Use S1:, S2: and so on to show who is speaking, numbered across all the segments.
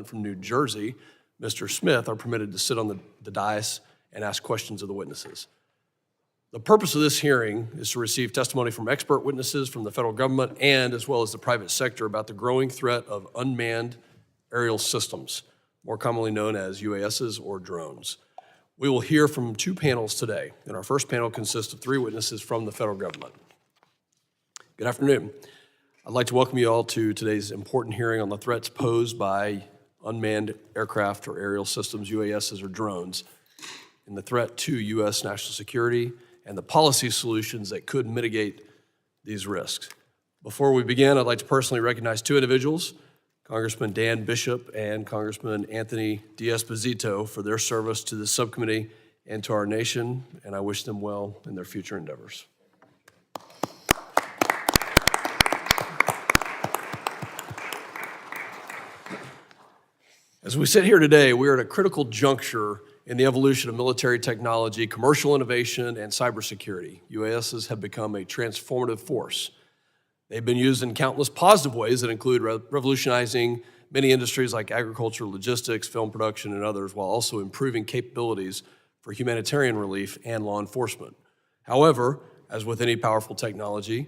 S1: From New Jersey, Mr. Smith, are permitted to sit on the dais and ask questions of the witnesses. The purpose of this hearing is to receive testimony from expert witnesses from the federal government and as well as the private sector about the growing threat of unmanned aerial systems, more commonly known as UASs or drones. We will hear from two panels today, and our first panel consists of three witnesses from the federal government. Good afternoon. I'd like to welcome you all to today's important hearing on the threats posed by unmanned aircraft or aerial systems, UASs or drones, and the threat to U.S. national security and the policy solutions that could mitigate these risks. Before we begin, I'd like to personally recognize two individuals, Congressman Dan Bishop and Congressman Anthony D'Esposito, for their service to the subcommittee and to our nation, and I wish them well in their future endeavors. As we sit here today, we are at a critical juncture in the evolution of military technology, commercial innovation, and cybersecurity. UASs have become a transformative force. They've been used in countless positive ways that include revolutionizing many industries like agriculture, logistics, film production, and others, while also improving capabilities for humanitarian relief and law enforcement. However, as with any powerful technology,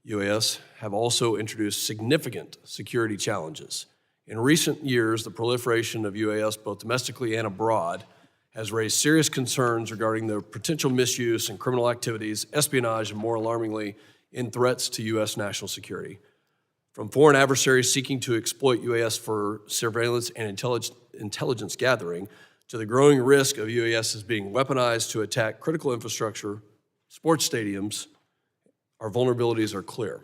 S1: UAS have also introduced significant security challenges. In recent years, the proliferation of UAS, both domestically and abroad, has raised serious concerns regarding the potential misuse and criminal activities, espionage, and more alarmingly, in threats to U.S. national security. From foreign adversaries seeking to exploit UAS for surveillance and intelligence gathering, to the growing risk of UAS being weaponized to attack critical infrastructure, sports stadiums, our vulnerabilities are clear.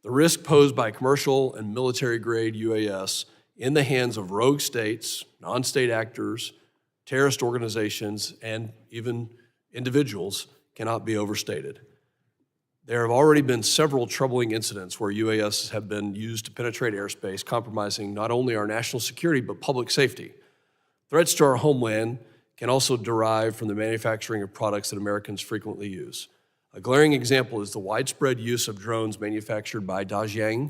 S1: The risk posed by commercial and military-grade UAS in the hands of rogue states, non-state actors, terrorist organizations, and even individuals cannot be overstated. There have already been several troubling incidents where UAS have been used to penetrate airspace, compromising not only our national security but public safety. Threats to our homeland can also derive from the manufacturing of products that Americans frequently use. A glaring example is the widespread use of drones manufactured by Dajiang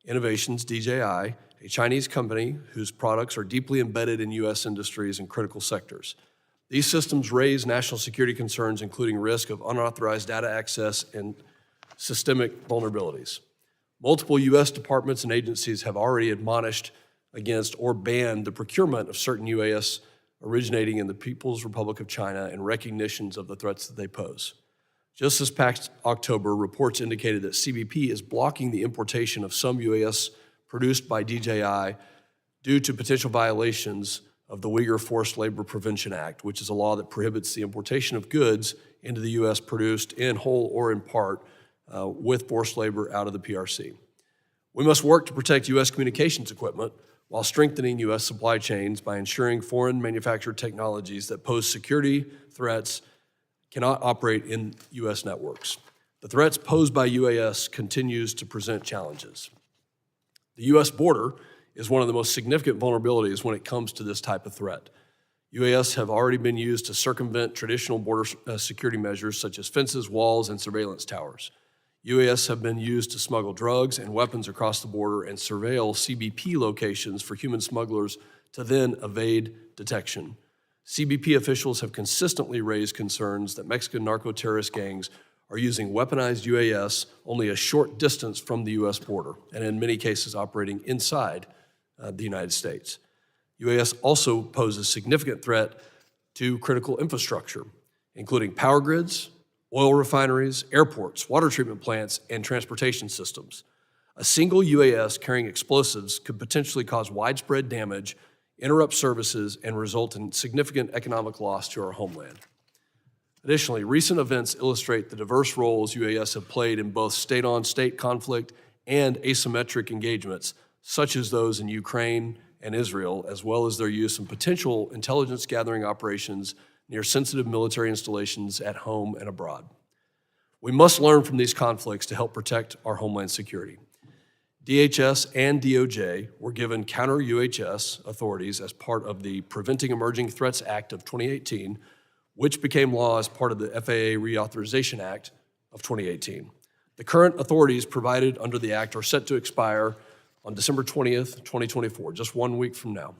S1: Innovations, DJI, a Chinese company whose products are deeply embedded in U.S. industries and critical sectors. These systems raise national security concerns, including risk of unauthorized data access and systemic vulnerabilities. Multiple U.S. departments and agencies have already admonished against or banned the procurement of certain UAS originating in the People's Republic of China in recognitions of the threats that they pose. Just this past October, reports indicated that CBP is blocking the importation of some UAS produced by DJI due to potential violations of the Uyghur Forced Labor Prevention Act, which is a law that prohibits the importation of goods into the U.S. produced in whole or in part with forced labor out of the PRC. We must work to protect U.S. communications equipment while strengthening U.S. supply chains by ensuring foreign manufactured technologies that pose security threats cannot operate in U.S. networks. The threats posed by UAS continues to present challenges. The U.S. border is one of the most significant vulnerabilities when it comes to this type of threat. UAS have already been used to circumvent traditional border security measures such as fences, walls, and surveillance towers. UAS have been used to smuggle drugs and weapons across the border and surveil CBP locations for human smugglers to then evade detection. CBP officials have consistently raised concerns that Mexican narco-terrorist gangs are using weaponized UAS only a short distance from the U.S. border, and in many cases operating inside the United States. UAS also pose a significant threat to critical infrastructure, including power grids, oil refineries, airports, water treatment plants, and transportation systems. A single UAS carrying explosives could potentially cause widespread damage, interrupt services, and result in significant economic loss to our homeland. Additionally, recent events illustrate the diverse roles UAS have played in both state-on-state conflict and asymmetric engagements, such as those in Ukraine and Israel, as well as their use in potential intelligence gathering operations near sensitive military installations at home and abroad. We must learn from these conflicts to help protect our homeland security. DHS and DOJ were given counter-UHS authorities as part of the Preventing Emerging Threats Act of 2018, which became law as part of the FAA Reauthorization Act of 2018. The current authorities provided under the act are set to expire on December 20th, 2024, just 1 week from now.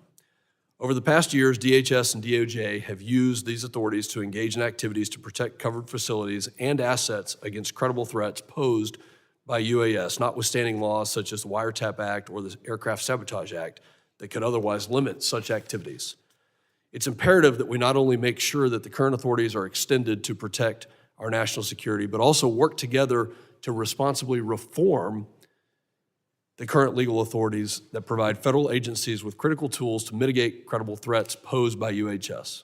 S1: Over the past years, DHS and DOJ have used these authorities to engage in activities to protect covered facilities and assets against credible threats posed by UAS, notwithstanding laws such as the Wiretap Act or the Aircraft Sabotage Act that could otherwise limit such activities. It's imperative that we not only make sure that the current authorities are extended to protect our national security, but also work together to responsibly reform the current legal authorities that provide federal agencies with critical tools to mitigate credible threats posed by UAS.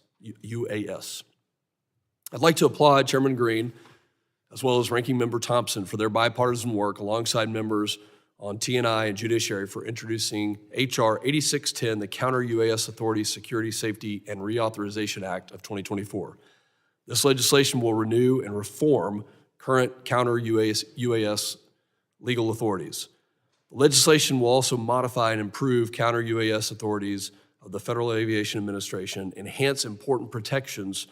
S1: I'd like to applaud Chairman Green, as well as Ranking Member Thompson, for their bipartisan work alongside members on T&I and Judiciary for introducing H.R. 8610, the Counter-UAS Authority Security, Safety, and Reauthorization Act of 2024. This legislation will renew and reform current counter-UAS legal authorities. The legislation will also modify and improve counter-UAS authorities of the Federal Aviation Administration, enhance important protections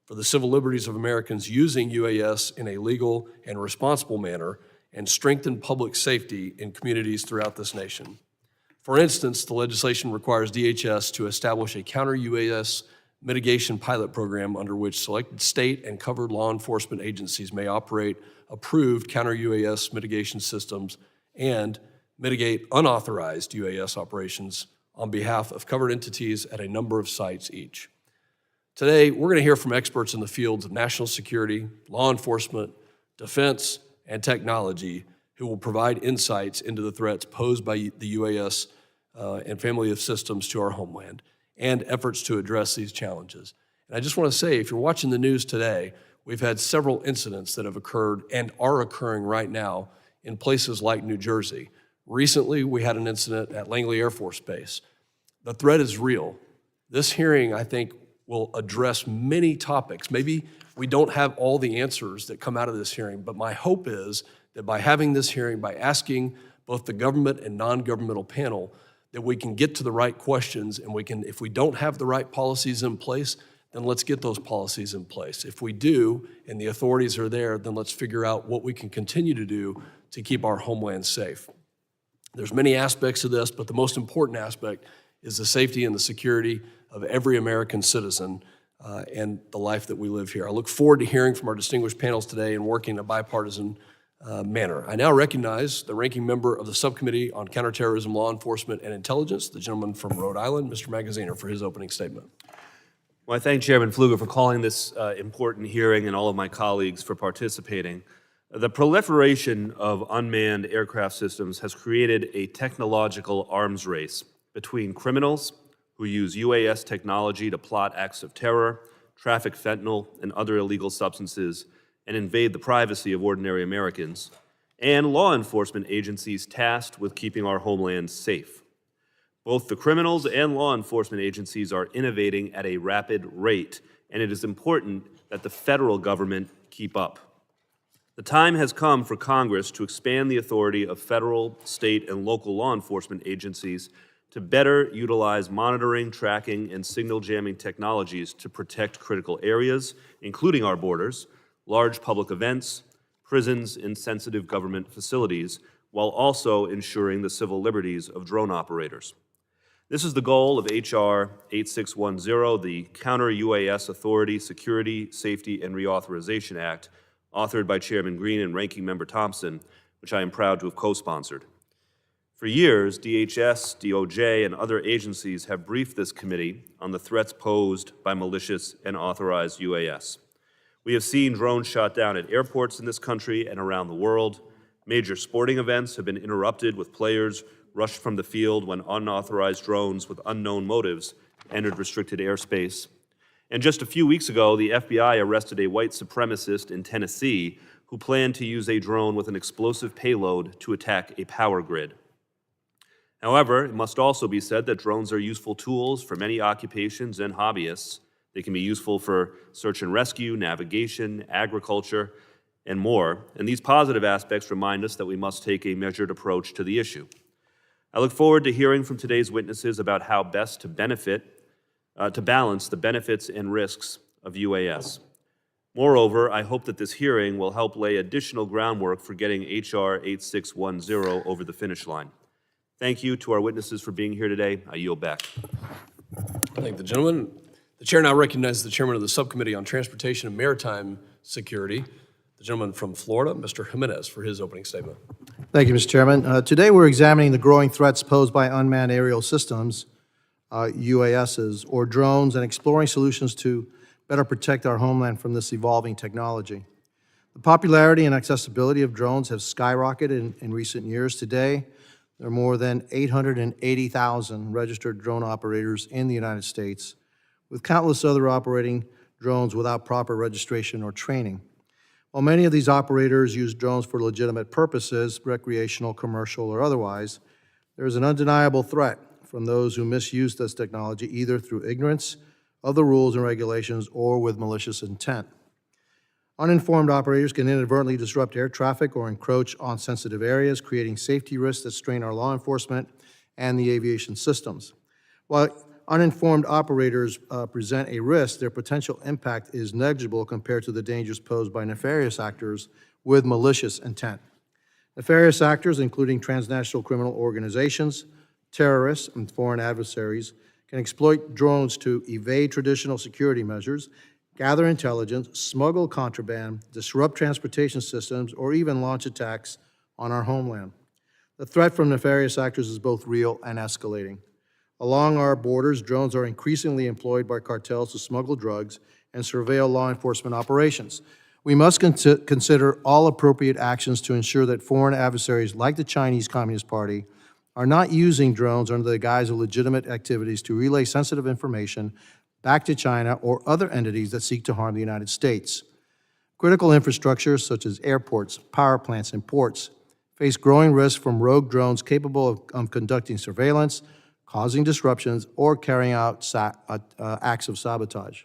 S1: for the civil liberties of Americans using UAS in a legal and responsible manner, and strengthen public safety in communities throughout this nation. For instance, the legislation requires DHS to establish a counter-UAS mitigation pilot program under which selected state and covered law enforcement agencies may operate approved counter-UAS mitigation systems and mitigate unauthorized UAS operations on behalf of covered entities at a number of sites each. Today, we're going to hear from experts in the fields of national security, law enforcement, defense, and technology who will provide insights into the threats posed by the UAS and family of systems to our homeland and efforts to address these challenges. And I just want to say, if you're watching the news today, we've had several incidents that have occurred and are occurring right now in places like New Jersey. Recently, we had an incident at Langley Air Force Base. The threat is real. This hearing, I think, will address many topics. Maybe we don't have all the answers that come out of this hearing, but my hope is that by having this hearing, by asking both the government and non-governmental panel, that we can get to the right questions, and we can, if we don't have the right policies in place, then let's get those policies in place. If we do, and the authorities are there, then let's figure out what we can continue to do to keep our homeland safe. There's many aspects of this, but the most important aspect is the safety and the security of every American citizen and the life that we live here. I look forward to hearing from our distinguished panels today and working in a bipartisan manner. I now recognize the ranking member of the Subcommittee on Counterterrorism, Law Enforcement, and Intelligence, the gentleman from Rhode Island, Mr. Magaziner, for his opening statement.
S2: Well, I thank Chairman Pfluger for calling this important hearing and all of my colleagues for participating. The proliferation of unmanned aircraft systems has created a technological arms race between criminals who use UAS technology to plot acts of terror, traffic fentanyl and other illegal substances, and invade the privacy of ordinary Americans, and law enforcement agencies tasked with keeping our homeland safe. Both the criminals and law enforcement agencies are innovating at a rapid rate, and it is important that the federal government keep up. The time has come for Congress to expand the authority of federal, state, and local law enforcement agencies to better utilize monitoring, tracking, and signal jamming technologies to protect critical areas, including our borders, large public events, prisons, and sensitive government facilities, while also ensuring the civil liberties of drone operators. This is the goal of H.R. 8610, the Counter-UAS Authority Security, Safety, and Reauthorization Act, authored by Chairman Green and Ranking Member Thompson, which I am proud to have co-sponsored. For years, DHS, DOJ, and other agencies have briefed this committee on the threats posed by malicious and authorized UAS. We have seen drones shot down at airports in this country and around the world. Major sporting events have been interrupted with players rushed from the field when unauthorized drones with unknown motives entered restricted airspace. And just a few weeks ago, the FBI arrested a white supremacist in Tennessee who planned to use a drone with an explosive payload to attack a power grid. However, it must also be said that drones are useful tools for many occupations and hobbyists. They can be useful for search and rescue, navigation, agriculture, and more. And these positive aspects remind us that we must take a measured approach to the issue. I look forward to hearing from today's witnesses about how best to balance the benefits and risks of UAS. Moreover, I hope that this hearing will help lay additional groundwork for getting H.R. 8610 over the finish line. Thank you to our witnesses for being here today. I yield back.
S1: I thank the gentleman. The chair now recognizes the chairman of the Subcommittee on Transportation and Maritime Security, the gentleman from Florida, Mr. Jimenez, for his opening statement.
S3: Thank you, Mr. Chairman. Today, we're examining the growing threats posed by unmanned aerial systems, UASs, or drones, and exploring solutions to better protect our homeland from this evolving technology. The popularity and accessibility of drones have skyrocketed in recent years. Today, there are more than 880,000 registered drone operators in the United States, with countless other operating drones without proper registration or training. While many of these operators use drones for legitimate purposes, recreational, commercial, or otherwise, there is an undeniable threat from those who misuse this technology either through ignorance of the rules and regulations or with malicious intent. Uninformed operators can inadvertently disrupt air traffic or encroach on sensitive areas, creating safety risks that strain our law enforcement and the aviation systems. While uninformed operators present a risk, their potential impact is negligible compared to the dangers posed by nefarious actors with malicious intent. Nefarious actors, including transnational criminal organizations, terrorists, and foreign adversaries, can exploit drones to evade traditional security measures, gather intelligence, smuggle contraband, disrupt transportation systems, or even launch attacks on our homeland. The threat from nefarious actors is both real and escalating. Along our borders, drones are increasingly employed by cartels to smuggle drugs and surveil law enforcement operations. We must consider all appropriate actions to ensure that foreign adversaries like the Chinese Communist Party are not using drones under the guise of legitimate activities to relay sensitive information back to China or other entities that seek to harm the United States. Critical infrastructures such as airports, power plants, and ports face growing risks from rogue drones capable of conducting surveillance, causing disruptions, or carrying out acts of sabotage.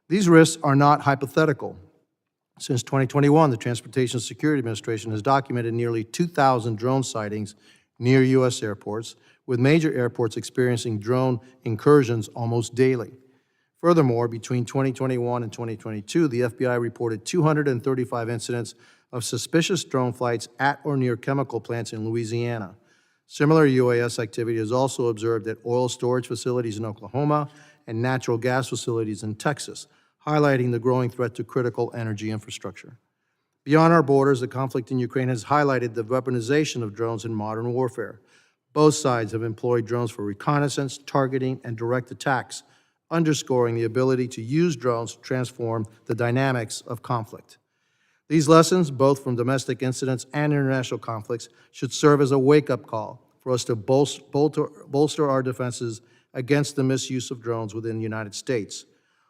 S3: These risks are not hypothetical. Since 2021, the Transportation Security Administration has documented nearly 2,000 drone sightings near U.S. airports, with major airports experiencing drone incursions almost daily. Furthermore, between 2021 and 2022, the FBI reported 235 incidents of suspicious drone flights at or near chemical plants in Louisiana. Similar UAS activity is also observed at oil storage facilities in Oklahoma and natural gas facilities in Texas, highlighting the growing threat to critical energy infrastructure. Beyond our borders, the conflict in Ukraine has highlighted the weaponization of drones in modern warfare. Both sides have employed drones for reconnaissance, targeting, and direct attacks, underscoring the ability to use drones to transform the dynamics of conflict. These lessons, both from domestic incidents and international conflicts, should serve as a wake-up call for us to bolster our defenses against the misuse of drones within the United States.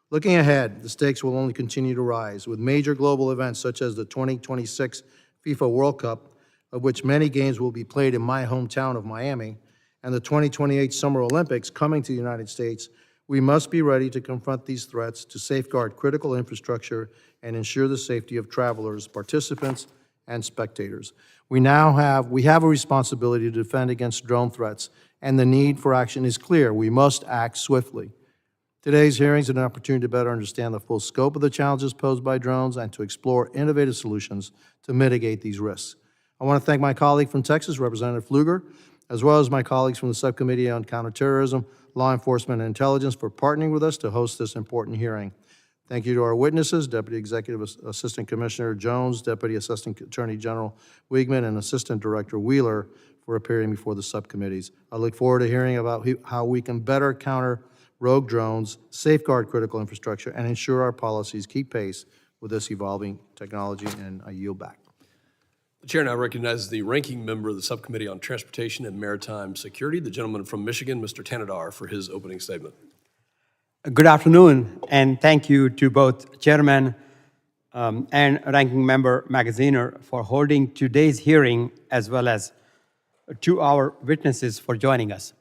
S3: Looking ahead, the stakes will only continue to rise, with major global events such as the 2026 FIFA World Cup, of which many games will be played in my hometown of Miami, and the 2028 Summer Olympics coming to the United States. We must be ready to confront these threats to safeguard critical infrastructure and ensure the safety of travelers, participants, and spectators. We have a responsibility to defend against drone threats, and the need for action is clear. We must act swiftly. Today's hearing is an opportunity to better understand the full scope of the challenges posed by drones and to explore innovative solutions to mitigate these risks. I want to thank my colleague from Texas, Representative Pfluger, as well as my colleagues from the Subcommittee on Counterterrorism, Law Enforcement, and Intelligence for partnering with us to host this important hearing. Thank you to our witnesses, Deputy Executive Assistant Commissioner Jones, Deputy Assistant Attorney General Wiegman, and Assistant Director Wheeler for appearing before the subcommittees. I look forward to hearing about how we can better counter rogue drones, safeguard critical infrastructure, and ensure our policies keep pace with this evolving technology, and I yield back.
S1: The chair now recognizes the ranking member of the Subcommittee on Transportation and Maritime Security, the gentleman from Michigan, Mr. Tanadar, for his opening statement.
S4: Good afternoon, and thank you to both Chairman and Ranking Member Magaziner for holding today's hearing, as well as to our witnesses for joining us.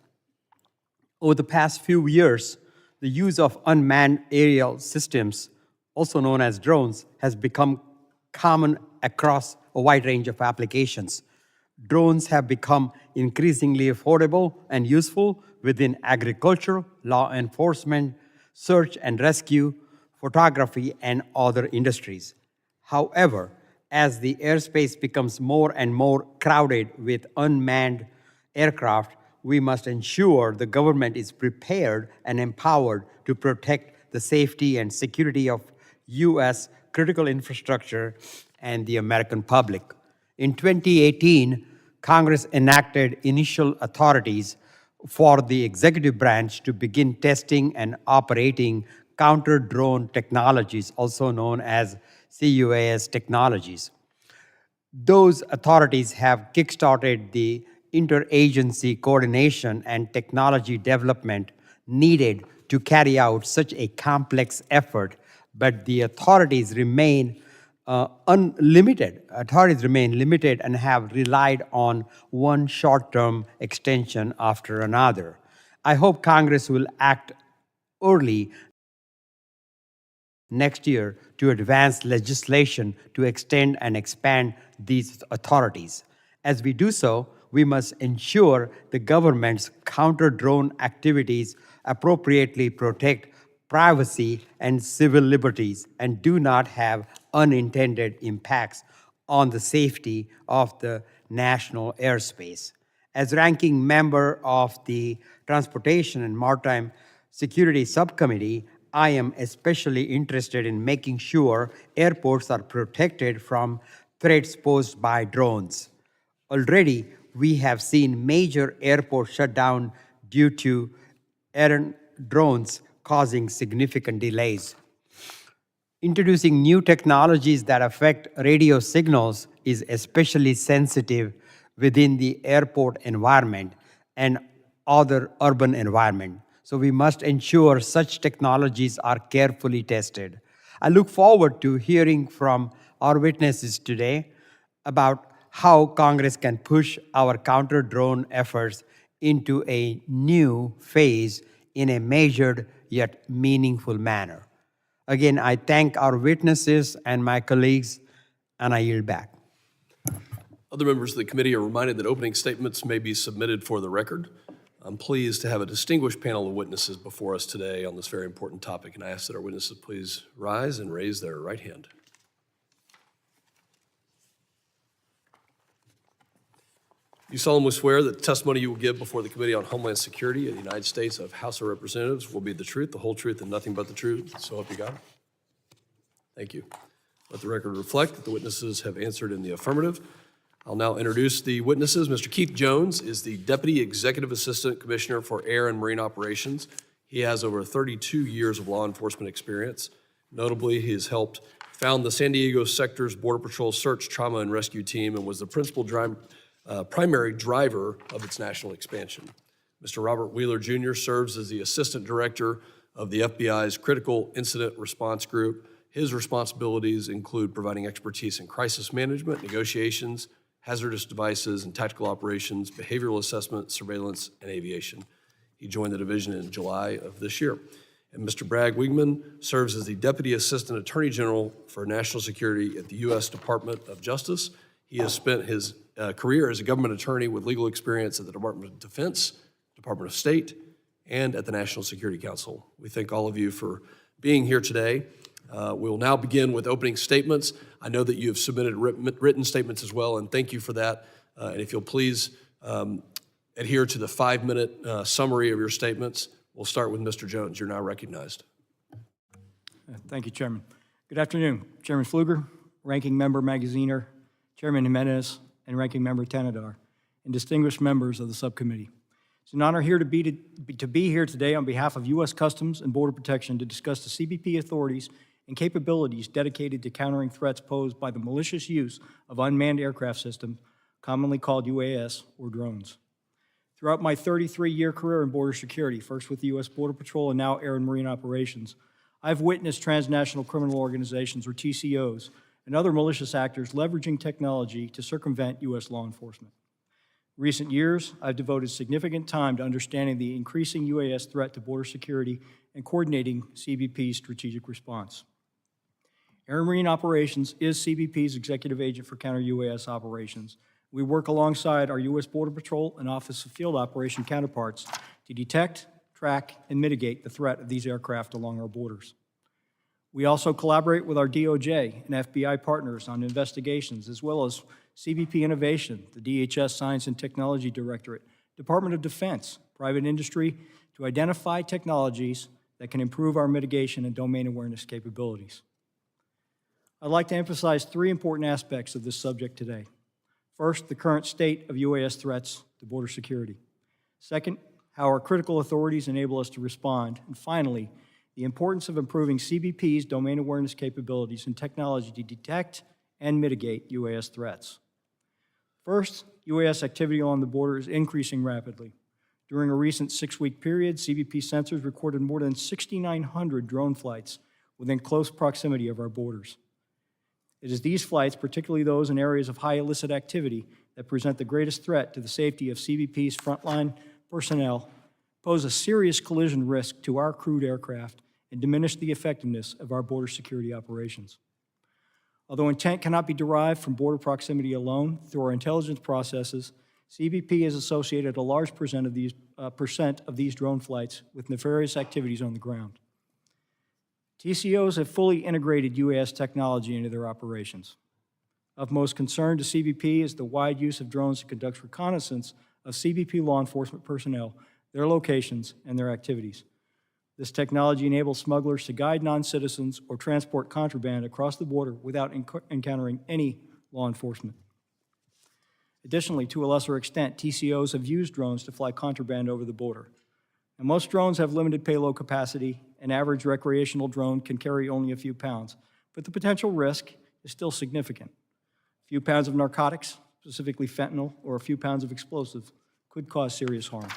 S4: Over the past few years, the use of unmanned aerial systems, also known as drones, has become common across a wide range of applications. Drones have become increasingly affordable and useful within agriculture, law enforcement, search and rescue, photography, and other industries. However, as the airspace becomes more and more crowded with unmanned aircraft, we must ensure the government is prepared and empowered to protect the safety and security of U.S. critical infrastructure and the American public. In 2018, Congress enacted initial authorities for the executive branch to begin testing and operating counter-drone technologies, also known as CUAS technologies. Those authorities have kickstarted the interagency coordination and technology development needed to carry out such a complex effort, but the authorities remain unlimited. Authorities remain limited and have relied on one short-term extension after another. I hope Congress will act early next year to advance legislation to extend and expand these authorities. As we do so, we must ensure the government's counter-drone activities appropriately protect privacy and civil liberties and do not have unintended impacts on the safety of the national airspace. As ranking member of the Transportation and Maritime Security Subcommittee, I am especially interested in making sure airports are protected from threats posed by drones. Already, we have seen major airports shut down due to errant drones causing significant delays. Introducing new technologies that affect radio signals is especially sensitive within the airport environment and other urban environment. So we must ensure such technologies are carefully tested. I look forward to hearing from our witnesses today about how Congress can push our counter-drone efforts into a new phase in a measured yet meaningful manner. Again, I thank our witnesses and my colleagues, and I yield back.
S1: Other members of the committee are reminded that opening statements may be submitted for the record. I'm pleased to have a distinguished panel of witnesses before us today on this very important topic, and I ask that our witnesses please rise and raise their right hand. You solemnly swear that the testimony you will give before the Committee on Homeland Security of the United States of House of Representatives will be the truth, the whole truth, and nothing but the truth. So help you God. Thank you. Let the record reflect that the witnesses have answered in the affirmative. I'll now introduce the witnesses. Mr. Keith Jones is the Deputy Executive Assistant Commissioner for Air and Marine Operations. He has over 32 years of law enforcement experience. Notably, he has helped found the San Diego sector's Border Patrol Search, Trauma, and Rescue Team and was the primary driver of its national expansion. Mr. Robert Wheeler Jr. serves as the Assistant Director of the FBI's Critical Incident Response Group. His responsibilities include providing expertise in crisis management, negotiations, hazardous devices and tactical operations, behavioral assessment, surveillance, and aviation. He joined the division in July of this year. And Mr. Bragg Wigman serves as the Deputy Assistant Attorney General for National Security at the U.S. Department of Justice. He has spent his career as a government attorney with legal experience at the Department of Defense, Department of State, and at the National Security Council. We thank all of you for being here today. We will now begin with opening statements. I know that you have submitted written statements as well, and thank you for that. And if you'll please adhere to the 5-minute summary of your statements. We'll start with Mr. Jones. You're now recognized.
S5: Thank you, Chairman. Good afternoon, Chairman Pfluger, Ranking Member Magaziner, Chairman Jimenez, and Ranking Member Tanadar, and distinguished members of the subcommittee. It's an honor here to be here today on behalf of U.S. Customs and Border Protection to discuss the CBP authorities and capabilities dedicated to countering threats posed by the malicious use of unmanned aircraft systems, commonly called UAS or drones. Throughout my 33-year career in border security, first with the U.S. Border Patrol and now Air and Marine Operations, I've witnessed transnational criminal organizations, or TCOs, and other malicious actors leveraging technology to circumvent U.S. law enforcement. In recent years, I've devoted significant time to understanding the increasing UAS threat to border security and coordinating CBP's strategic response. Air and Marine Operations is CBP's executive agent for counter-UAS operations. We work alongside our U.S. Border Patrol and Office of Field Operation counterparts to detect, track, and mitigate the threat of these aircraft along our borders. We also collaborate with our DOJ and FBI partners on investigations, as well as CBP Innovation, the DHS Science and Technology Directorate, Department of Defense, private industry, to identify technologies that can improve our mitigation and domain awareness capabilities. I'd like to emphasize three important aspects of this subject today. First, the current state of UAS threats to border security. Second, how our critical authorities enable us to respond. And finally, the importance of improving CBP's domain awareness capabilities and technology to detect and mitigate UAS threats. First, UAS activity along the border is increasing rapidly. During a recent 6-week period, CBP sensors recorded more than 6,900 drone flights within close proximity of our borders. It is these flights, particularly those in areas of high illicit activity, that present the greatest threat to the safety of CBP's frontline personnel, pose a serious collision risk to our crewed aircraft, and diminish the effectiveness of our border security operations. Although intent cannot be derived from border proximity alone, through our intelligence processes, CBP has associated a large percent of these drone flights with nefarious activities on the ground. TCOs have fully integrated UAS technology into their operations. Of most concern to CBP is the wide use of drones to conduct reconnaissance of CBP law enforcement personnel, their locations, and their activities. This technology enables smugglers to guide non-citizens or transport contraband across the border without encountering any law enforcement. Additionally, to a lesser extent, TCOs have used drones to fly contraband over the border. And most drones have limited payload capacity. An average recreational drone can carry only a few pounds, but the potential risk is still significant. A few pounds of narcotics, specifically fentanyl, or a few pounds of explosives could cause serious harm.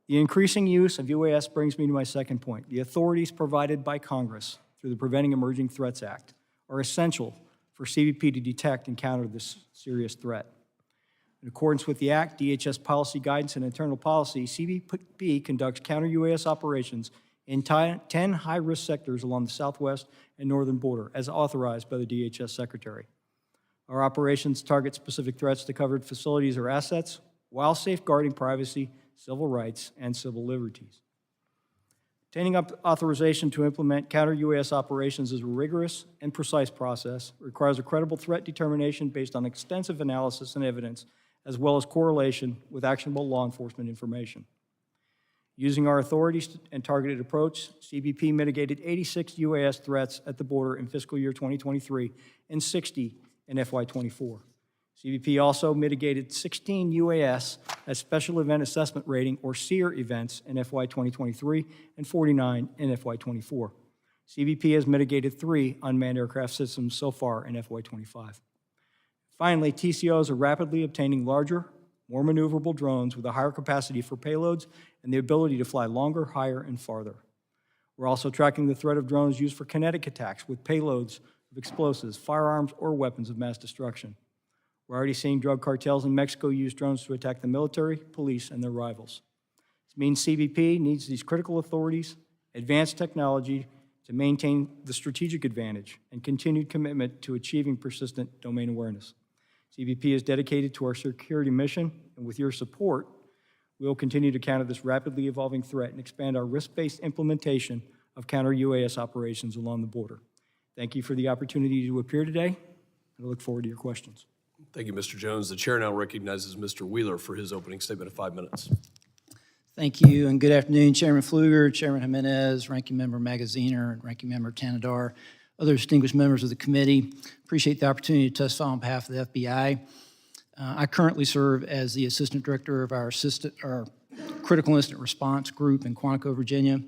S5: The increasing use of UAS brings me to my second point. The authorities provided by Congress through the Preventing Emerging Threats Act are essential for CBP to detect and counter this serious threat. In accordance with the Act, DHS policy guidance and internal policy, CBP conducts counter-UAS operations in 10 high-risk sectors along the southwest and northern border, as authorized by the DHS Secretary. Our operations target specific threats to covered facilities or assets while safeguarding privacy, civil rights, and civil liberties. Obtaining authorization to implement counter-UAS operations is a rigorous and precise process. It requires a credible threat determination based on extensive analysis and evidence, as well as correlation with actionable law enforcement information. Using our authorities and targeted approach, CBP mitigated 86 UAS threats at the border in fiscal year 2023 and 60 in FY24. CBP also mitigated 16 UAS as Special Event Assessment Rating, or SEER, events in FY 2023 and 49 in FY 24. CBP has mitigated 3 unmanned aircraft systems so far in FY 25. Finally, TCOs are rapidly obtaining larger, more maneuverable drones with a higher capacity for payloads and the ability to fly longer, higher, and farther. We're also tracking the threat of drones used for kinetic attacks with payloads of explosives, firearms, or weapons of mass destruction. We're already seeing drug cartels in Mexico use drones to attack the military, police, and their rivals. This means CBP needs these critical authorities, advanced technology to maintain the strategic advantage and continued commitment to achieving persistent domain awareness. CBP is dedicated to our security mission, and with your support, we will continue to counter this rapidly evolving threat and expand our risk-based implementation of counter-UAS operations along the border. Thank you for the opportunity to appear today, and I look forward to your questions.
S1: Thank you, Mr. Jones. The chair now recognizes Mr. Wheeler for his opening statement of 5 minutes.
S6: Thank you, and good afternoon, Chairman Pfluger, Chairman Jimenez, Ranking Member Magaziner, and Ranking Member Tanadar, other distinguished members of the committee. Appreciate the opportunity to testify on behalf of the FBI. I currently serve as the Assistant Director of our Critical Incident Response Group in Quantico, Virginia.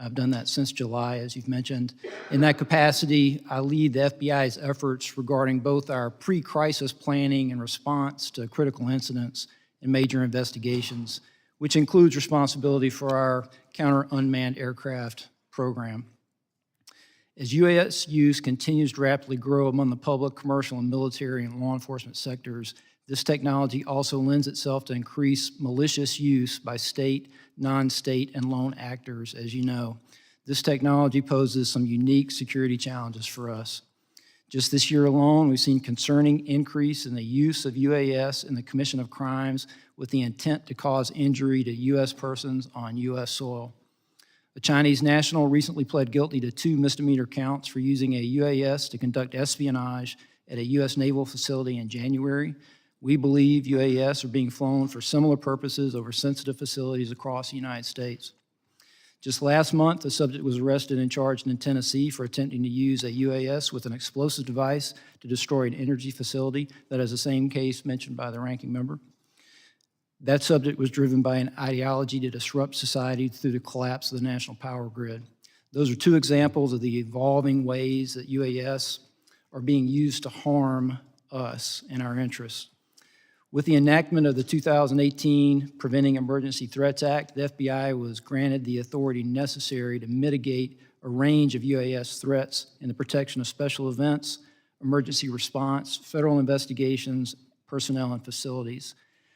S6: I've done that since July, as you've mentioned. In that capacity, I lead the FBI's efforts regarding both our pre-crisis planning and response to critical incidents and major investigations, which includes responsibility for our counter-unmanned aircraft program. As UAS use continues to rapidly grow among the public, commercial, and military and law enforcement sectors, this technology also lends itself to increased malicious use by state, non-state, and lone actors, as you know. This technology poses some unique security challenges for us. Just this year alone, we've seen concerning increase in the use of UAS in the commission of crimes with the intent to cause injury to U.S. persons on U.S. soil. A Chinese national recently pled guilty to 2 misdemeanor counts for using a UAS to conduct espionage at a U.S. naval facility in January, We believe UAS are being flown for similar purposes over sensitive facilities across the United States. Just last month, the subject was arrested and charged in Tennessee for attempting to use a UAS with an explosive device to destroy an energy facility. That is the same case mentioned by the ranking member. That subject was driven by an ideology to disrupt society through the collapse of the national power grid. Those are two examples of the evolving ways that UAS are being used to harm us and our interests. With the enactment of the 2018 Preventing Emergency Threats Act, the FBI was granted the authority necessary to mitigate a range of UAS threats in the protection of special events, emergency response, federal investigations, personnel, and facilities.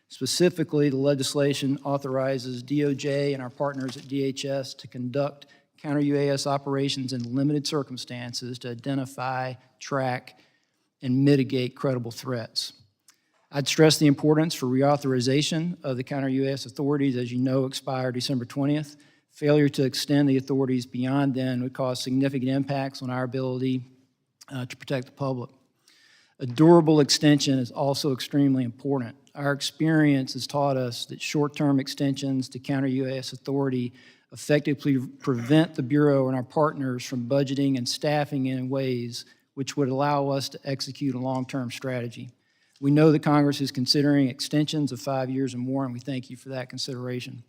S6: Specifically, the legislation authorizes DOJ and our partners at DHS to conduct counter-UAS operations in limited circumstances to identify, track, and mitigate credible threats. I'd stress the importance for reauthorization of the counter-UAS authorities, as you know, expire December 20th. Failure to extend the authorities beyond then would cause significant impacts on our ability to protect the public. A durable extension is also extremely important. Our experience has taught us that short-term extensions to counter-UAS authority effectively prevent the Bureau and our partners from budgeting and staffing in ways which would allow us to execute a long-term strategy. We know that Congress is considering extensions of 5 years or more, and we thank you for that consideration.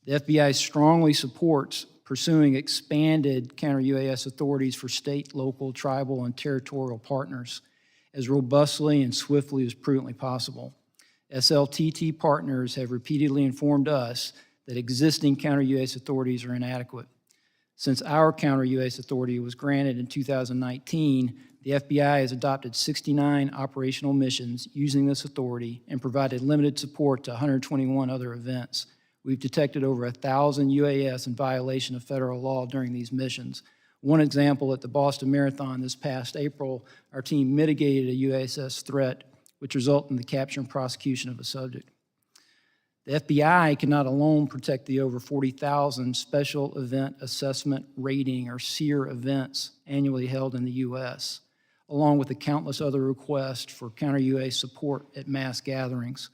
S6: The FBI strongly supports pursuing expanded counter-UAS authorities for state, local, tribal, and territorial partners as robustly and swiftly as prudently possible. SLTT partners have repeatedly informed us that existing counter-UAS authorities are inadequate. Since our counter-UAS authority was granted in 2019, the FBI has adopted 69 operational missions using this authority and provided limited support to 121 other events. We've detected over 1,000 UAS in violation of federal law during these missions. One example, at the Boston Marathon this past April, our team mitigated a UAS threat, which resulted in the capture and prosecution of a subject. The FBI cannot alone protect the over 40,000 Special Event Assessment Rating, or SEER, events annually held in the U.S., along with the countless other requests for counter-UAS support at mass gatherings.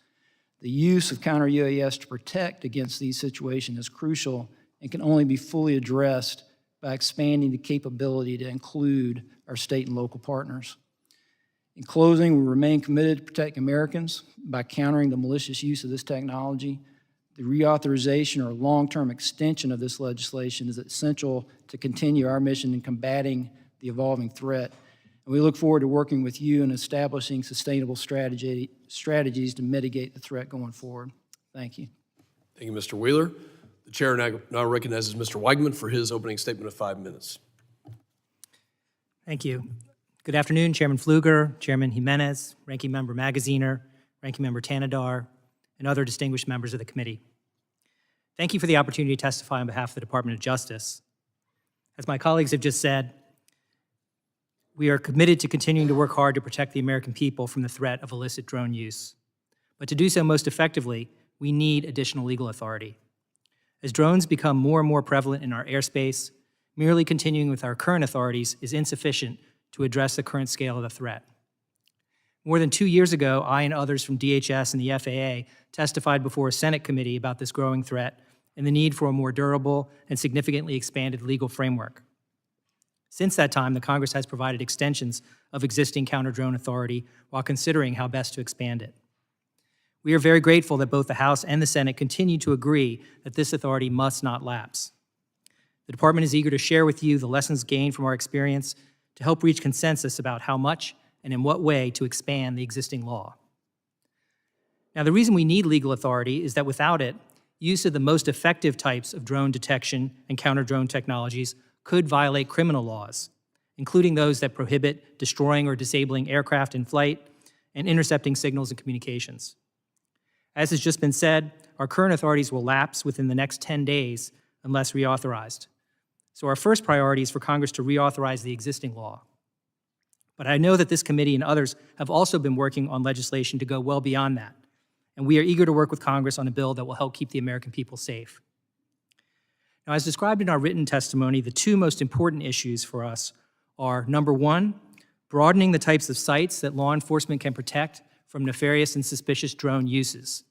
S6: The use of counter-UAS to protect against these situations is crucial and can only be fully addressed by expanding the capability to include our state and local partners. In closing, we remain committed to protecting Americans by countering the malicious use of this technology. The reauthorization or long-term extension of this legislation is essential to continue our mission in combating the evolving threat. And we look forward to working with you in establishing sustainable strategies to mitigate the threat going forward. Thank you.
S1: Thank you, Mr. Wheeler. The chair now recognizes Mr. Weigman for his opening statement of 5 minutes.
S7: Thank you. Good afternoon, Chairman Pfluger, Chairman Jimenez, Ranking Member Magaziner, Ranking Member Tanadar, and other distinguished members of the committee. Thank you for the opportunity to testify on behalf of the Department of Justice. As my colleagues have just said, we are committed to continuing to work hard to protect the American people from the threat of illicit drone use. But to do so most effectively, we need additional legal authority. As drones become more and more prevalent in our airspace, merely continuing with our current authorities is insufficient to address the current scale of the threat. More than 2 years ago, I and others from DHS and the FAA testified before a Senate committee about this growing threat and the need for a more durable and significantly expanded legal framework. Since that time, the Congress has provided extensions of existing counter-drone authority while considering how best to expand it. We are very grateful that both the House and the Senate continue to agree that this authority must not lapse. The Department is eager to share with you the lessons gained from our experience to help reach consensus about how much and in what way to expand the existing law. Now, the reason we need legal authority is that without it, use of the most effective types of drone detection and counter-drone technologies could violate criminal laws, including those that prohibit destroying or disabling aircraft in flight and intercepting signals and communications. As has just been said, our current authorities will lapse within the next 10 days unless reauthorized. So our first priority is for Congress to reauthorize the existing law. But I know that this committee and others have also been working on legislation to go well beyond that, and we are eager to work with Congress on a bill that will help keep the American people safe. Now, as described in our written testimony, the two most important issues for us are, number one, broadening the types of sites that law enforcement can protect from nefarious and suspicious drone uses.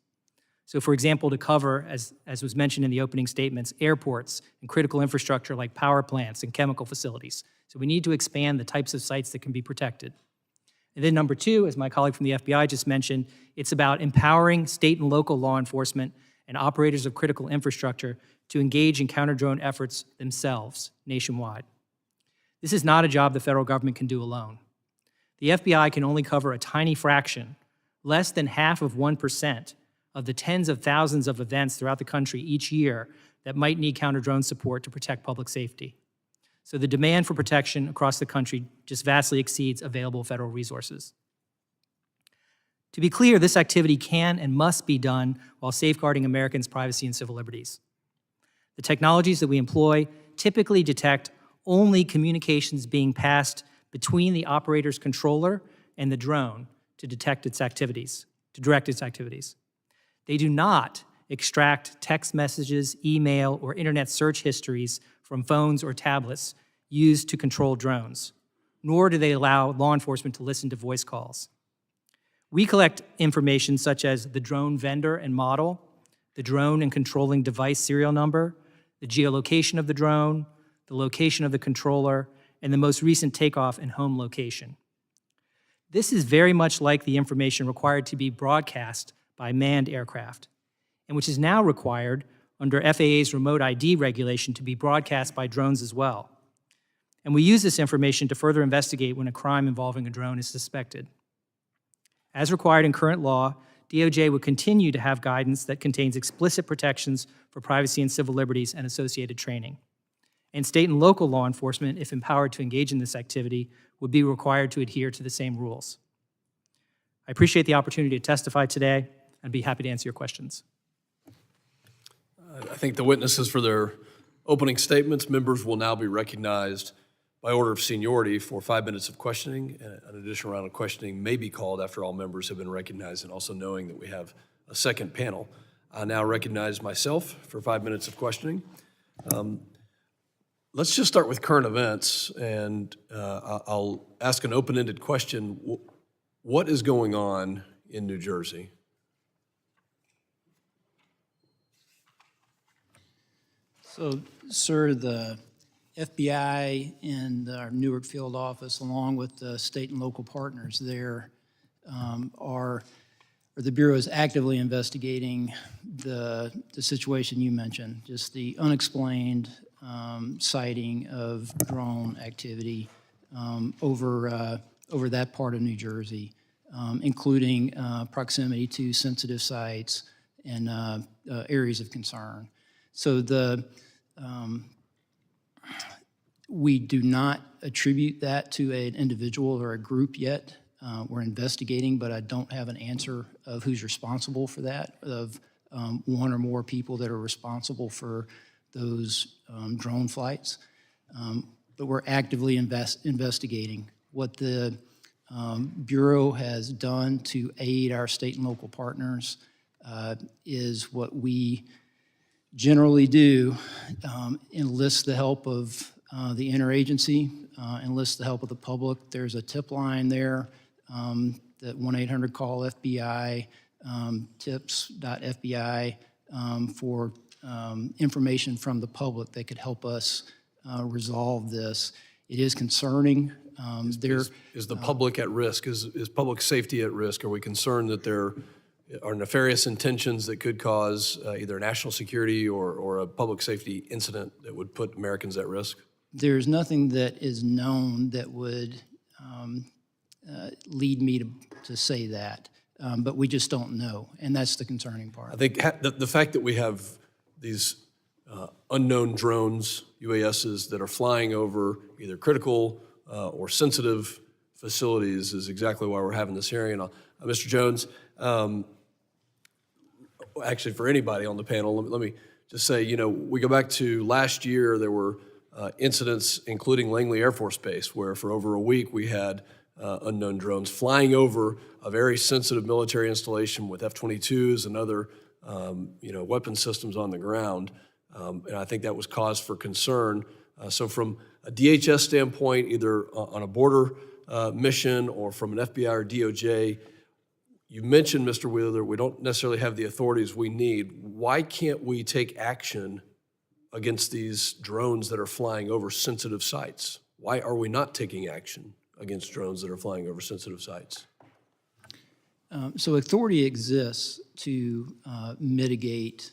S7: So for example, to cover, as was mentioned in the opening statements, airports and critical infrastructure like power plants and chemical facilities. So we need to expand the types of sites that can be protected. And then number two, as my colleague from the FBI just mentioned, it's about empowering state and local law enforcement and operators of critical infrastructure to engage in counter-drone efforts themselves nationwide. This is not a job the federal government can do alone. The FBI can only cover a tiny fraction, less than half of 1%, of the tens of thousands of events throughout the country each year that might need counter-drone support to protect public safety. So the demand for protection across the country just vastly exceeds available federal resources. To be clear, this activity can and must be done while safeguarding Americans' privacy and civil liberties. The technologies that we employ typically detect only communications being passed between the operator's controller and the drone to detect its activities, to direct its activities. They do not extract text messages, email, or internet search histories from phones or tablets used to control drones, nor do they allow law enforcement to listen to voice calls. We collect information such as the drone vendor and model, the drone and controlling device serial number, the geolocation of the drone, the location of the controller, and the most recent takeoff and home location. This is very much like the information required to be broadcast by manned aircraft, and which is now required under FAA's remote ID regulation to be broadcast by drones as well. And we use this information to further investigate when a crime involving a drone is suspected. As required in current law, DOJ would continue to have guidance that contains explicit protections for privacy and civil liberties and associated training. And state and local law enforcement, if empowered to engage in this activity, would be required to adhere to the same rules. I appreciate the opportunity to testify today. I'd be happy to answer your questions.
S1: I thank the witnesses for their opening statements. Members will now be recognized by order of seniority for 5 minutes of questioning. An additional round of questioning may be called after all members have been recognized, and also knowing that we have a second panel. I now recognize myself for 5 minutes of questioning. Let's just start with current events, and I'll ask an open-ended question. What is going on in New Jersey?
S6: So, sir, the FBI and our Newark field office, along with the state and local partners there, the Bureau is actively investigating the situation you mentioned, just the unexplained sighting of drone activity over that part of New Jersey, including proximity to sensitive sites and areas of concern. So we do not attribute that to an individual or a group yet. We're investigating, but I don't have an answer of who's responsible for that, of one or more people that are responsible for those drone flights. But we're actively investigating. What the Bureau has done to aid our state and local partners is what we generally do, enlist the help of the interagency, enlist the help of the public. There's a tip line there, that 1-800-CALL-FBI, tips.fbi, for information from the public that could help us resolve this. It is concerning.
S1: Is the public at risk? Is public safety at risk? Are we concerned that there are nefarious intentions that could cause either national security or a public safety incident that would put Americans at risk?
S6: There's nothing that is known that would lead me to say that, but we just don't know, and that's the concerning part.
S1: I think the fact that we have these unknown drones, UASs, that are flying over either critical or sensitive facilities is exactly why we're having this hearing. And Mr. Jones, actually for anybody on the panel, let me just say, we go back to last year, there were incidents, including Langley Air Force Base, where for over a week we had unknown drones flying over a very sensitive military installation with F-22s and other weapon systems on the ground. And I think that was cause for concern. So from a DHS standpoint, either on a border mission or from an FBI or DOJ, You mentioned, Mr. Wheeler, we don't necessarily have the authorities we need. Why can't we take action against these drones that are flying over sensitive sites? Why are we not taking action against drones that are flying over sensitive sites?
S6: So authority exists to mitigate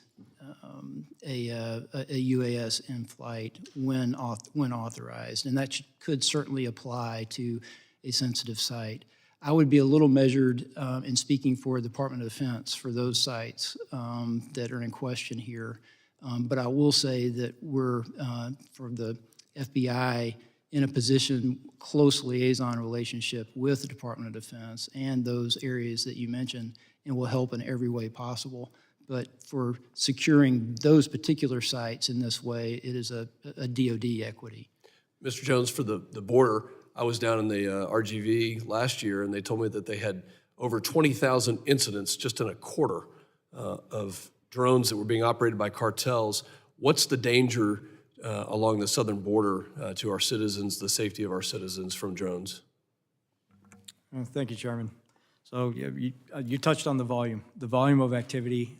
S6: a UAS in flight when authorized, and that could certainly apply to a sensitive site. I would be a little measured in speaking for the Department of Defense for those sites that are in question here. But I will say that we're, for the FBI, in a position, close liaison relationship with the Department of Defense and those areas that you mentioned, and will help in every way possible. But for securing those particular sites in this way, it is a DoD equity.
S1: Mr. Jones, for the border, I was down in the RGV last year, and they told me that they had over 20,000 incidents just in a quarter of drones that were being operated by cartels. What's the danger along the southern border to our citizens, the safety of our citizens from drones?
S5: Thank you, Chairman. So you touched on the volume of activity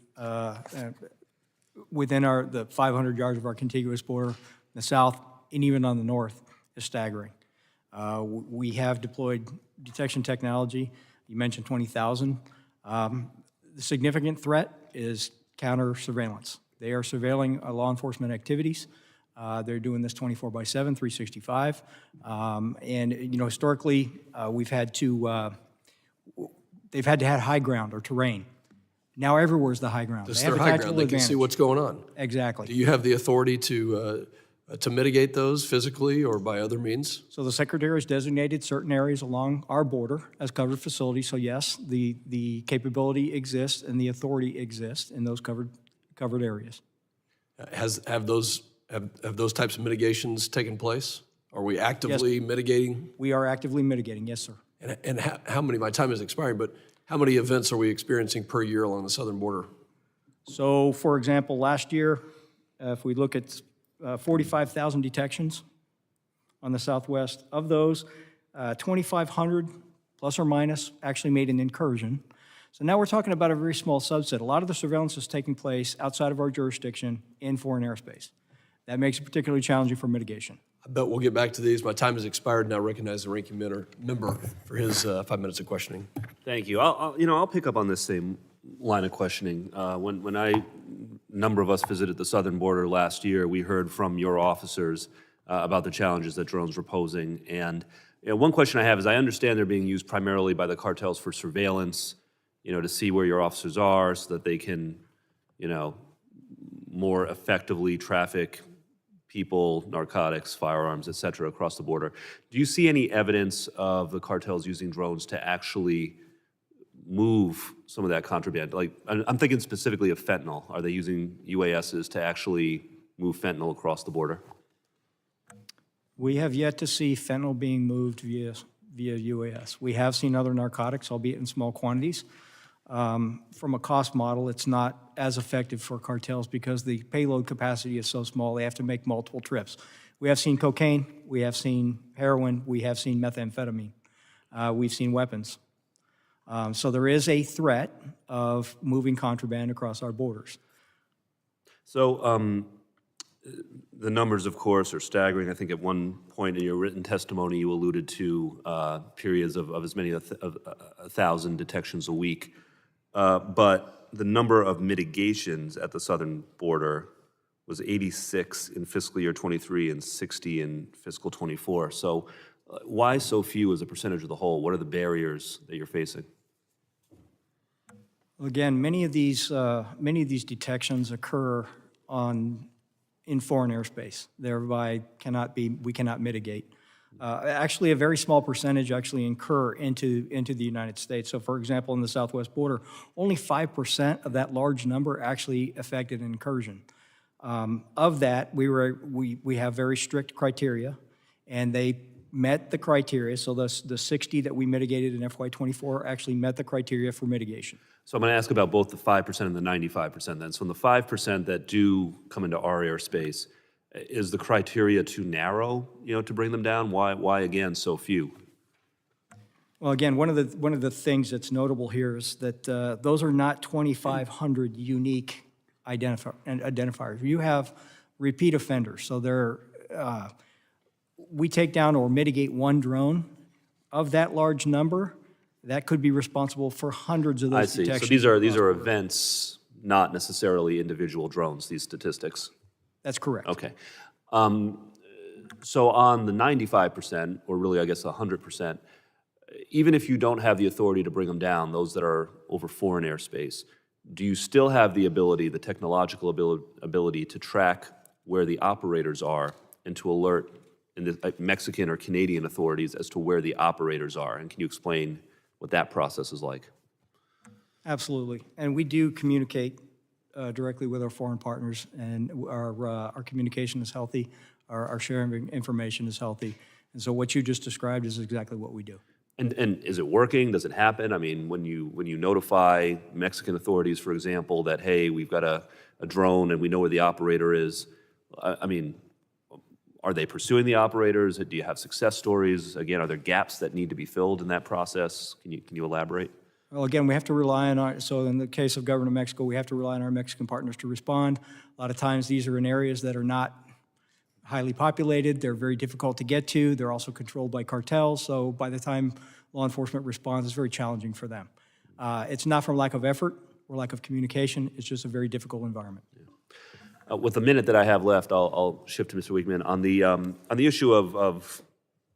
S5: within the 500 yards of our contiguous border, in the south and even on the north, is staggering. We have deployed detection technology. You mentioned 20,000. The significant threat is counter surveillance. They are surveilling law enforcement activities. They're doing this 24/7, 365. And historically, they've had to have high ground or terrain. Now everywhere's the high ground.
S1: This is
S5: They have
S1: their
S5: a
S1: high
S5: tactical
S1: ground. They can see
S5: advantage.
S1: what's going on.
S5: Exactly.
S1: Do you have the authority to mitigate those physically or by other means?
S5: So the Secretary has designated certain areas along our border as covered facilities. So yes, the capability exists and the authority exists in those covered areas.
S1: Have those types of mitigations taken place? Are we actively mitigating?
S5: We are actively mitigating, yes, sir.
S1: And how many, my time is expiring, but how many events are we experiencing per year along the southern border?
S5: So for example, last year, if we look at 45,000 detections on the southwest, of those, 2,500 plus or minus actually made an incursion. So now we're talking about a very small subset. A lot of the surveillance is taking place outside of our jurisdiction in foreign airspace. That makes it particularly challenging for mitigation.
S1: I bet we'll get back to these. My time has expired. Now recognize the ranking member for his 5 minutes of questioning.
S2: Thank you. I'll pick up on this same line of questioning. When a number of us visited the southern border last year, we heard from your officers about the challenges that drones were posing. And one question I have is, I understand they're being used primarily by the cartels for surveillance, to see where your officers are so that they can, more effectively traffic people, narcotics, firearms, et cetera, across the border. Do you see any evidence of the cartels using drones to actually move some of that contraband? Like, I'm thinking specifically of fentanyl. Are they using UASs to actually move fentanyl across the border?
S5: We have yet to see fentanyl being moved via UAS. We have seen other narcotics, albeit in small quantities. From a cost model, it's not as effective for cartels because the payload capacity is so small, they have to make multiple trips. We have seen cocaine, we have seen heroin, we have seen methamphetamine, we've seen weapons. So there is a threat of moving contraband across our borders.
S2: So the numbers, of course, are staggering. I think at one point in your written testimony, you alluded to periods of as many as 1,000 detections a week. But the number of mitigations at the southern border was 86 in fiscal year 23 and 60 in fiscal 24. So why so few as a percentage of the whole? What are the barriers that you're facing?
S5: Again, many of these detections occur in foreign airspace, thereby we cannot mitigate. Actually, a very small percentage actually incur into the United States. So for example, in the southwest border, only 5% of that large number actually affected an incursion. Of that, we have very strict criteria, and they met the criteria. So the 60 that we mitigated in FY24 actually met the criteria for mitigation.
S2: So I'm going to ask about both the 5% and the 95% then. So in the 5% that do come into our airspace, is the criteria too narrow, to bring them down? Why again, so few?
S5: Well, again, one of the things that's notable here is that those are not 2,500 unique identifiers. You have repeat offenders, so we take down or mitigate one drone. Of that large number, that could be responsible for hundreds of
S2: I
S5: those
S2: see.
S5: detections.
S2: So these are events, not necessarily individual drones, these statistics.
S5: That's correct.
S2: Okay. So on the 95%, or really I guess 100%, even if you don't have the authority to bring them down, those that are over foreign airspace, do you still have the ability, the technological ability to track where the operators are and to alert in the Mexican or Canadian authorities as to where the operators are? And can you explain what that process is like?
S5: Absolutely. And we do communicate directly with our foreign partners, and our communication is healthy, our sharing of information is healthy. And so what you just described is exactly what we do.
S2: And is it working? Does it happen? I mean, when you notify Mexican authorities, for example, that, hey, we've got a drone and we know where the operator is, I mean, are they pursuing the operators? Do you have success stories? Again, are there gaps that need to be filled in that process? Can you elaborate?
S5: Well, again, we have to rely on so in the case of government of Mexico, we have to rely on our Mexican partners to respond. A lot of times these are in areas that are not highly populated. They're very difficult to get to. They're also controlled by cartels. So by the time law enforcement responds, it's very challenging for them. It's not from lack of effort or lack of communication. It's just a very difficult environment.
S2: With the minute that I have left, I'll shift to Mr. Weekman. On the issue of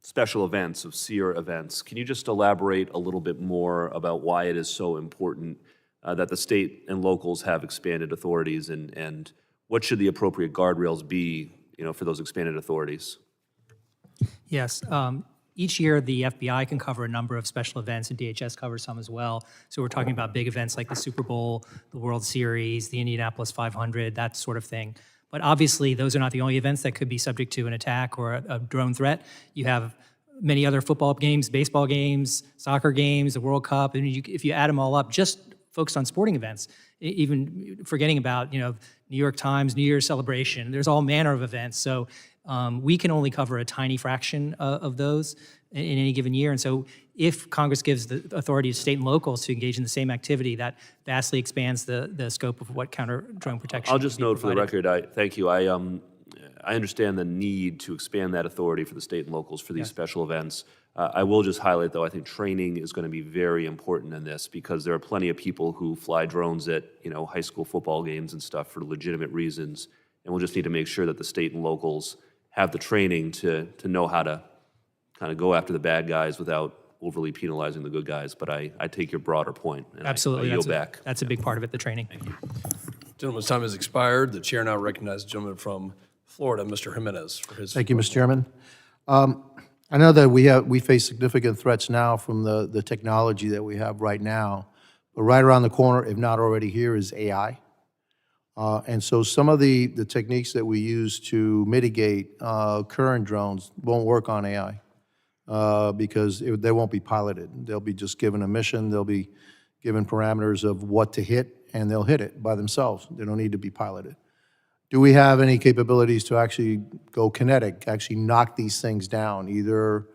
S2: special events, of SEER events, can you just elaborate a little bit more about why it is so important that the state and locals have expanded authorities, and what should the appropriate guardrails be, for those expanded authorities?
S7: Yes. Each year, the FBI can cover a number of special events, and DHS covers some as well. So we're talking about big events like the Super Bowl, the World Series, the Indianapolis 500, that sort of thing. But obviously, those are not the only events that could be subject to an attack or a drone threat. You have many other football games, baseball games, soccer games, the World Cup, and if you add them all up, just focused on sporting events, even forgetting about New York Times, New Year's celebration, there's all manner of events. So we can only cover a tiny fraction of those in any given year. And so if Congress gives the authority to state and locals to engage in the same activity, that vastly expands the scope of what counter-drone protection
S2: I'll just
S7: can be
S2: note for the
S7: provided.
S2: record, thank you. I understand the need to expand that authority for the state and locals for these special events. I will just highlight, though, I think training is going to be very important in this, because there are plenty of people who fly drones at high school football games and stuff for legitimate reasons, and we'll just need to make sure that the state and locals have the training to know how to kind of go after the bad guys without overly penalizing the good guys. But I take your broader point, and
S7: Absolutely.
S2: I yield back.
S7: That's a big part of it, the training.
S1: Gentleman's time has expired. The chair now recognizes the gentleman from Florida, Mr. Jimenez, for his.
S3: Thank you, Mr. Chairman. I know that we face significant threats now from the technology that we have right now, but right around the corner, if not already here, is AI. And so some of the techniques that we use to mitigate current drones won't work on AI because they won't be piloted. They'll be just given a mission, they'll be given parameters of what to hit, and they'll hit it by themselves. They don't need to be piloted. Do we have any capabilities to actually go kinetic, actually knock these things down, either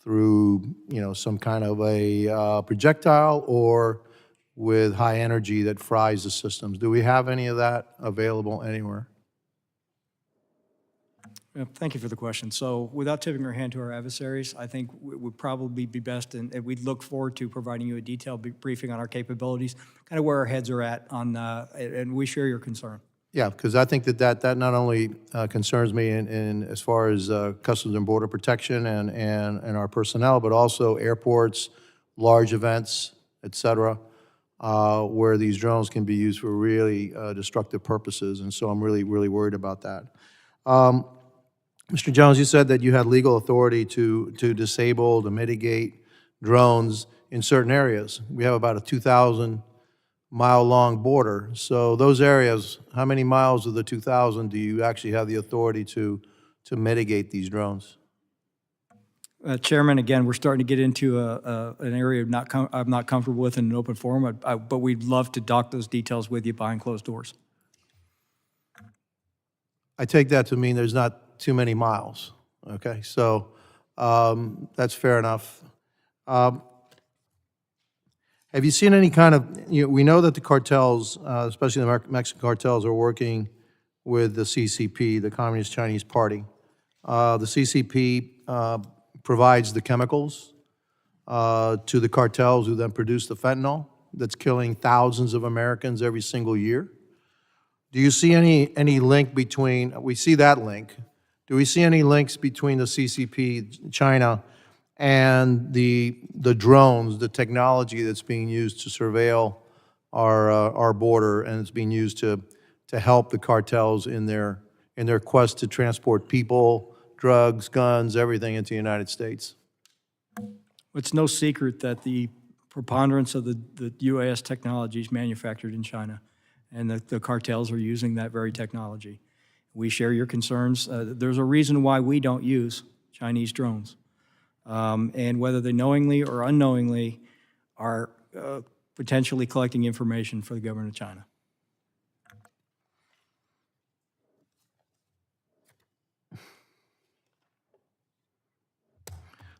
S3: through some kind of a projectile or with high energy that fries the systems? Do we have any of that available anywhere?
S5: Thank you for the question. So without tipping our hand to our adversaries, I think it would probably be best, and we'd look forward to providing you a detailed briefing on our capabilities, kind of where our heads are at on, and we share your concern.
S3: Yeah, because I think that not only concerns me in as far as Customs and Border Protection and our personnel, but also airports, large events, et cetera, where these drones can be used for really destructive purposes. And so I'm really, really worried about that. Mr. Jones, you said that you had legal authority to disable, to mitigate drones in certain areas. We have about a 2,000-mile-long border. So those areas, how many miles of the 2,000 do you actually have the authority to mitigate these drones?
S5: Chairman, again, we're starting to get into an area I'm not comfortable with in an open forum, but we'd love to dock those details with you behind closed doors.
S3: I take that to mean there's not too many miles, okay? So that's fair enough. Have you seen any kind of, we know that the cartels, especially the Mexican cartels, are working with the CCP, the Communist Chinese Party. The CCP provides the chemicals to the cartels, who then produce the fentanyl that's killing thousands of Americans every single year. Do you see any link between, we see that link, do we see any links between the CCP, China, and the drones, the technology that's being used to surveil our border, and it's being used to help the cartels in their quest to transport people, drugs, guns, everything into the United States?
S5: It's no secret that the preponderance of the UAS technology is manufactured in China, and the cartels are using that very technology. We share your concerns. There's a reason why we don't use Chinese drones. And whether they knowingly or unknowingly are potentially collecting information for the government of China.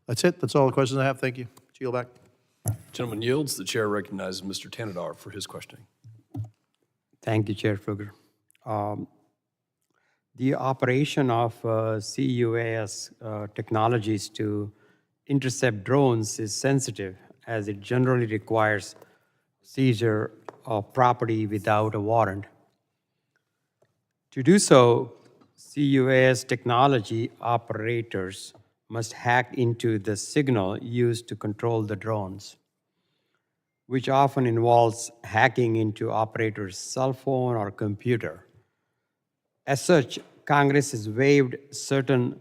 S3: That's it. That's all the questions I have. Thank you. Yield back.
S1: Gentleman yields. The chair recognizes Mr. Tanadar for his questioning.
S4: Thank you, Chair Fluger. The operation of CUAS technologies to intercept drones is sensitive, as it generally requires seizure of property without a warrant. To do so, CUAS technology operators must hack into the signal used to control the drones, which often involves hacking into operators' cell phone or computer. As such, Congress has waived certain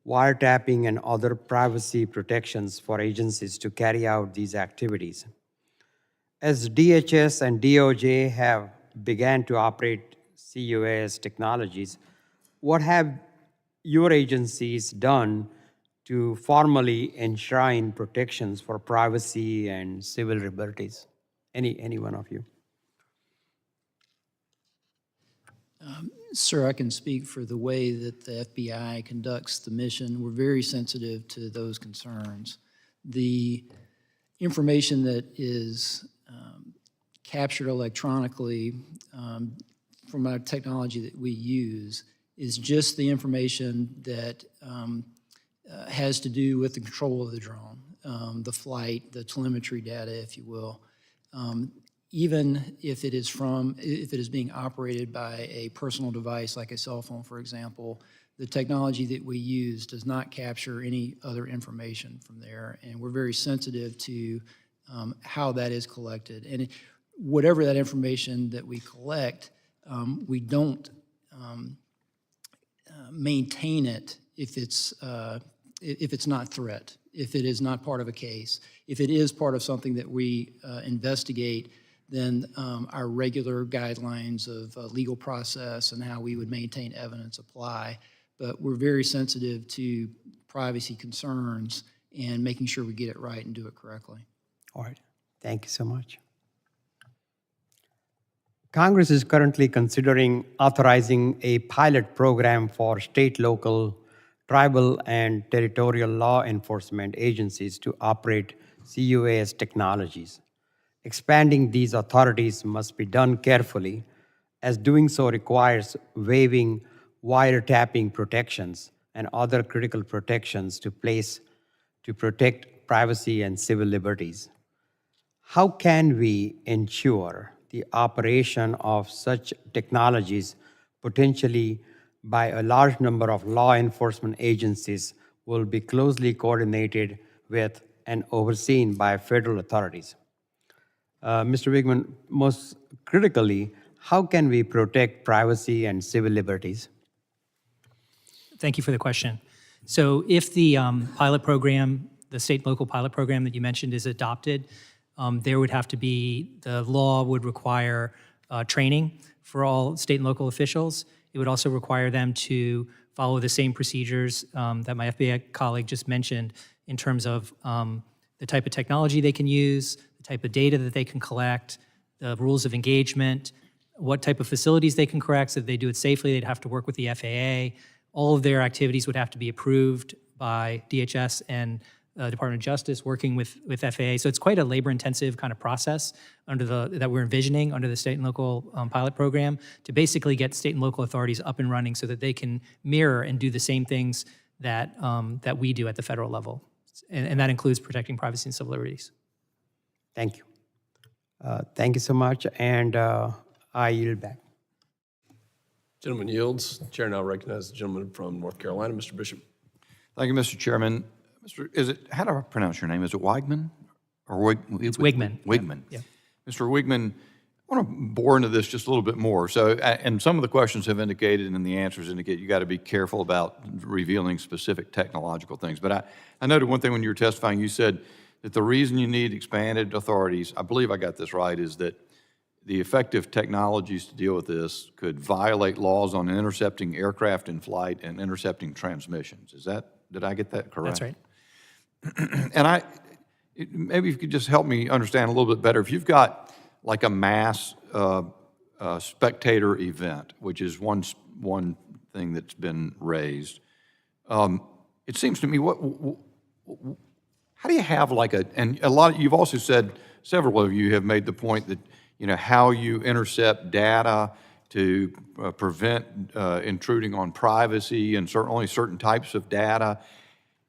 S4: wiretapping and other privacy protections for agencies to carry out these activities. As DHS and DOJ have began to operate CUAS technologies, what have your agencies done to formally enshrine protections for privacy and civil liberties? Any one of you?
S6: Sir, I can speak for the way that the FBI conducts the mission. We're very sensitive to those concerns. The information that is captured electronically from our technology that we use is just the information that has to do with the control of the drone, the flight, the telemetry data, if you will. Even if it is being operated by a personal device like a cell phone, for example, the technology that we use does not capture any other information from there, and we're very sensitive to how that is collected. And whatever that information that we collect, we don't maintain it if it's not threat, if it is not part of a case. If it is part of something that we investigate, then our regular guidelines of legal process and how we would maintain evidence apply. But we're very sensitive to privacy concerns and making sure we get it right and do it correctly.
S4: All right, thank you so much. Congress is currently considering authorizing a pilot program for state, local, tribal, and territorial law enforcement agencies to operate CUAS technologies. Expanding these authorities must be done carefully, as doing so requires waiving wiretapping protections and other critical protections to place to protect privacy and civil liberties. How can we ensure the operation of such technologies, potentially by a large number of law enforcement agencies, will be closely coordinated with and overseen by federal authorities? Mr. Wigman, most critically, how can we protect privacy and civil liberties?
S7: Thank you for the question. So if the pilot program, the state and local pilot program that you mentioned is adopted, there would have to be, the law would require training for all state and local officials. It would also require them to follow the same procedures that my FBI colleague just mentioned in terms of the type of technology they can use, the type of data that they can collect, the rules of engagement, what type of facilities they can correct. So if they do it safely, they'd have to work with the FAA. All of their activities would have to be approved by DHS and Department of Justice, working with FAA. So it's quite a labor-intensive kind of process that we're envisioning under the state and local pilot program to basically get state and local authorities up and running so that they can mirror and do the same things that we do at the federal level. And that includes protecting privacy and civil liberties.
S4: Thank you. Thank you so much, and I yield back.
S1: Gentleman yields. Chair now recognizes the gentleman from North Carolina, Mr. Bishop.
S8: Thank you, Mr. Chairman. How do I pronounce your name? Is it Weigman? Or
S7: It's Wigman.
S8: Wigman.
S7: Yeah.
S8: Mr. Wigman, I want to bore into this just a little bit more. So, and some of the questions have indicated and the answers indicate you got to be careful about revealing specific technological things. But I noted one thing when you were testifying, you said that the reason you need expanded authorities, I believe I got this right, is that the effective technologies to deal with this could violate laws on intercepting aircraft in flight and intercepting transmissions. Did I get that correct?
S7: That's right.
S8: And maybe if you could just help me understand a little bit better. If you've got like a mass spectator event, which is one thing that's been raised, it seems to me, how do you have and a lot, you've also said, several of you have made the point that, how you intercept data to prevent intruding on privacy and only certain types of data.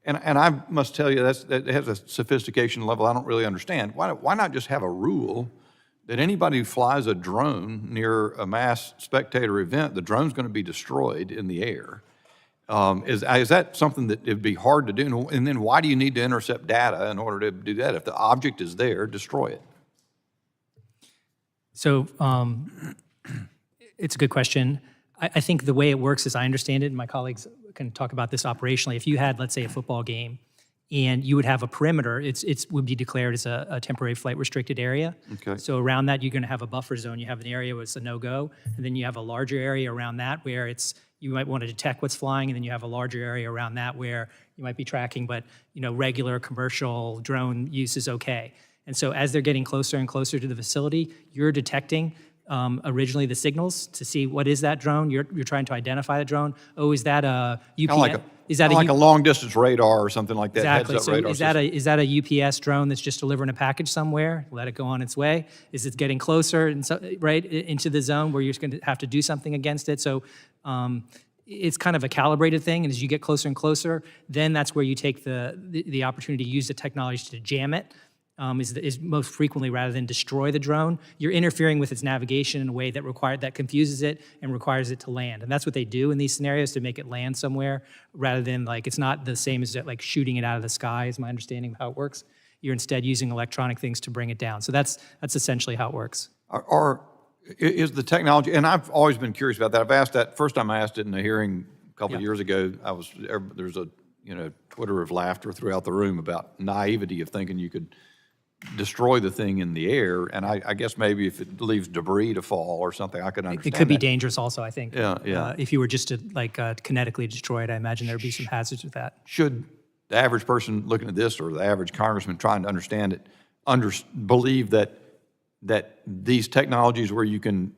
S8: And I must tell you, that has a sophistication level I don't really understand. Why not just have a rule that anybody who flies a drone near a mass spectator event, the drone's going to be destroyed in the air? Is that something that it'd be hard to do? And then why do you need to intercept data in order to do that? If the object is there, destroy it.
S7: So it's a good question. I think the way it works, as I understand it, and my colleagues can talk about this operationally, if you had, let's say, a football game, and you would have a perimeter, it would be declared as a temporary flight restricted area.
S8: Okay.
S7: So around that, you're going to have a buffer zone. You have an area where it's a no-go, and then you have a larger area around that where you might want to detect what's flying, and then you have a larger area around that where you might be tracking, but regular commercial drone use is okay. And so as they're getting closer and closer to the facility, you're detecting originally the signals to see what is that drone. You're trying to identify the drone. Oh, is that a UPS? Is that
S8: like a long distance radar or something like that?
S7: Exactly.
S8: Heads-up
S7: So
S8: radar
S7: is that a UPS drone that's just delivering a package somewhere? Let it go on its way. Is it getting closer into the zone where you're going to have to do something against it? So it's kind of a calibrated thing, and as you get closer and closer, then that's where you take the opportunity to use the technology to jam it. Is most frequently rather than destroy the drone, you're interfering with its navigation in a way that confuses it and requires it to land. And that's what they do in these scenarios to make it land somewhere rather than it's not the same as shooting it out of the sky is my understanding of how it works. You're instead using electronic things to bring it down. So that's essentially how it works.
S8: Is the technology, and I've always been curious about that. I've asked that, first time I asked it in a hearing a couple of years ago, there's a Twitter of laughter throughout the room about naivety of thinking you could destroy the thing in the air, and I guess maybe if it leaves debris to fall or something, I could understand
S7: It could be
S8: that.
S7: dangerous also, I think.
S8: Yeah.
S7: If you were just to kinetically destroy it, I imagine there would be some hazards with that.
S8: Should the average person looking at this or the average congressman trying to understand it believe that these technologies where you can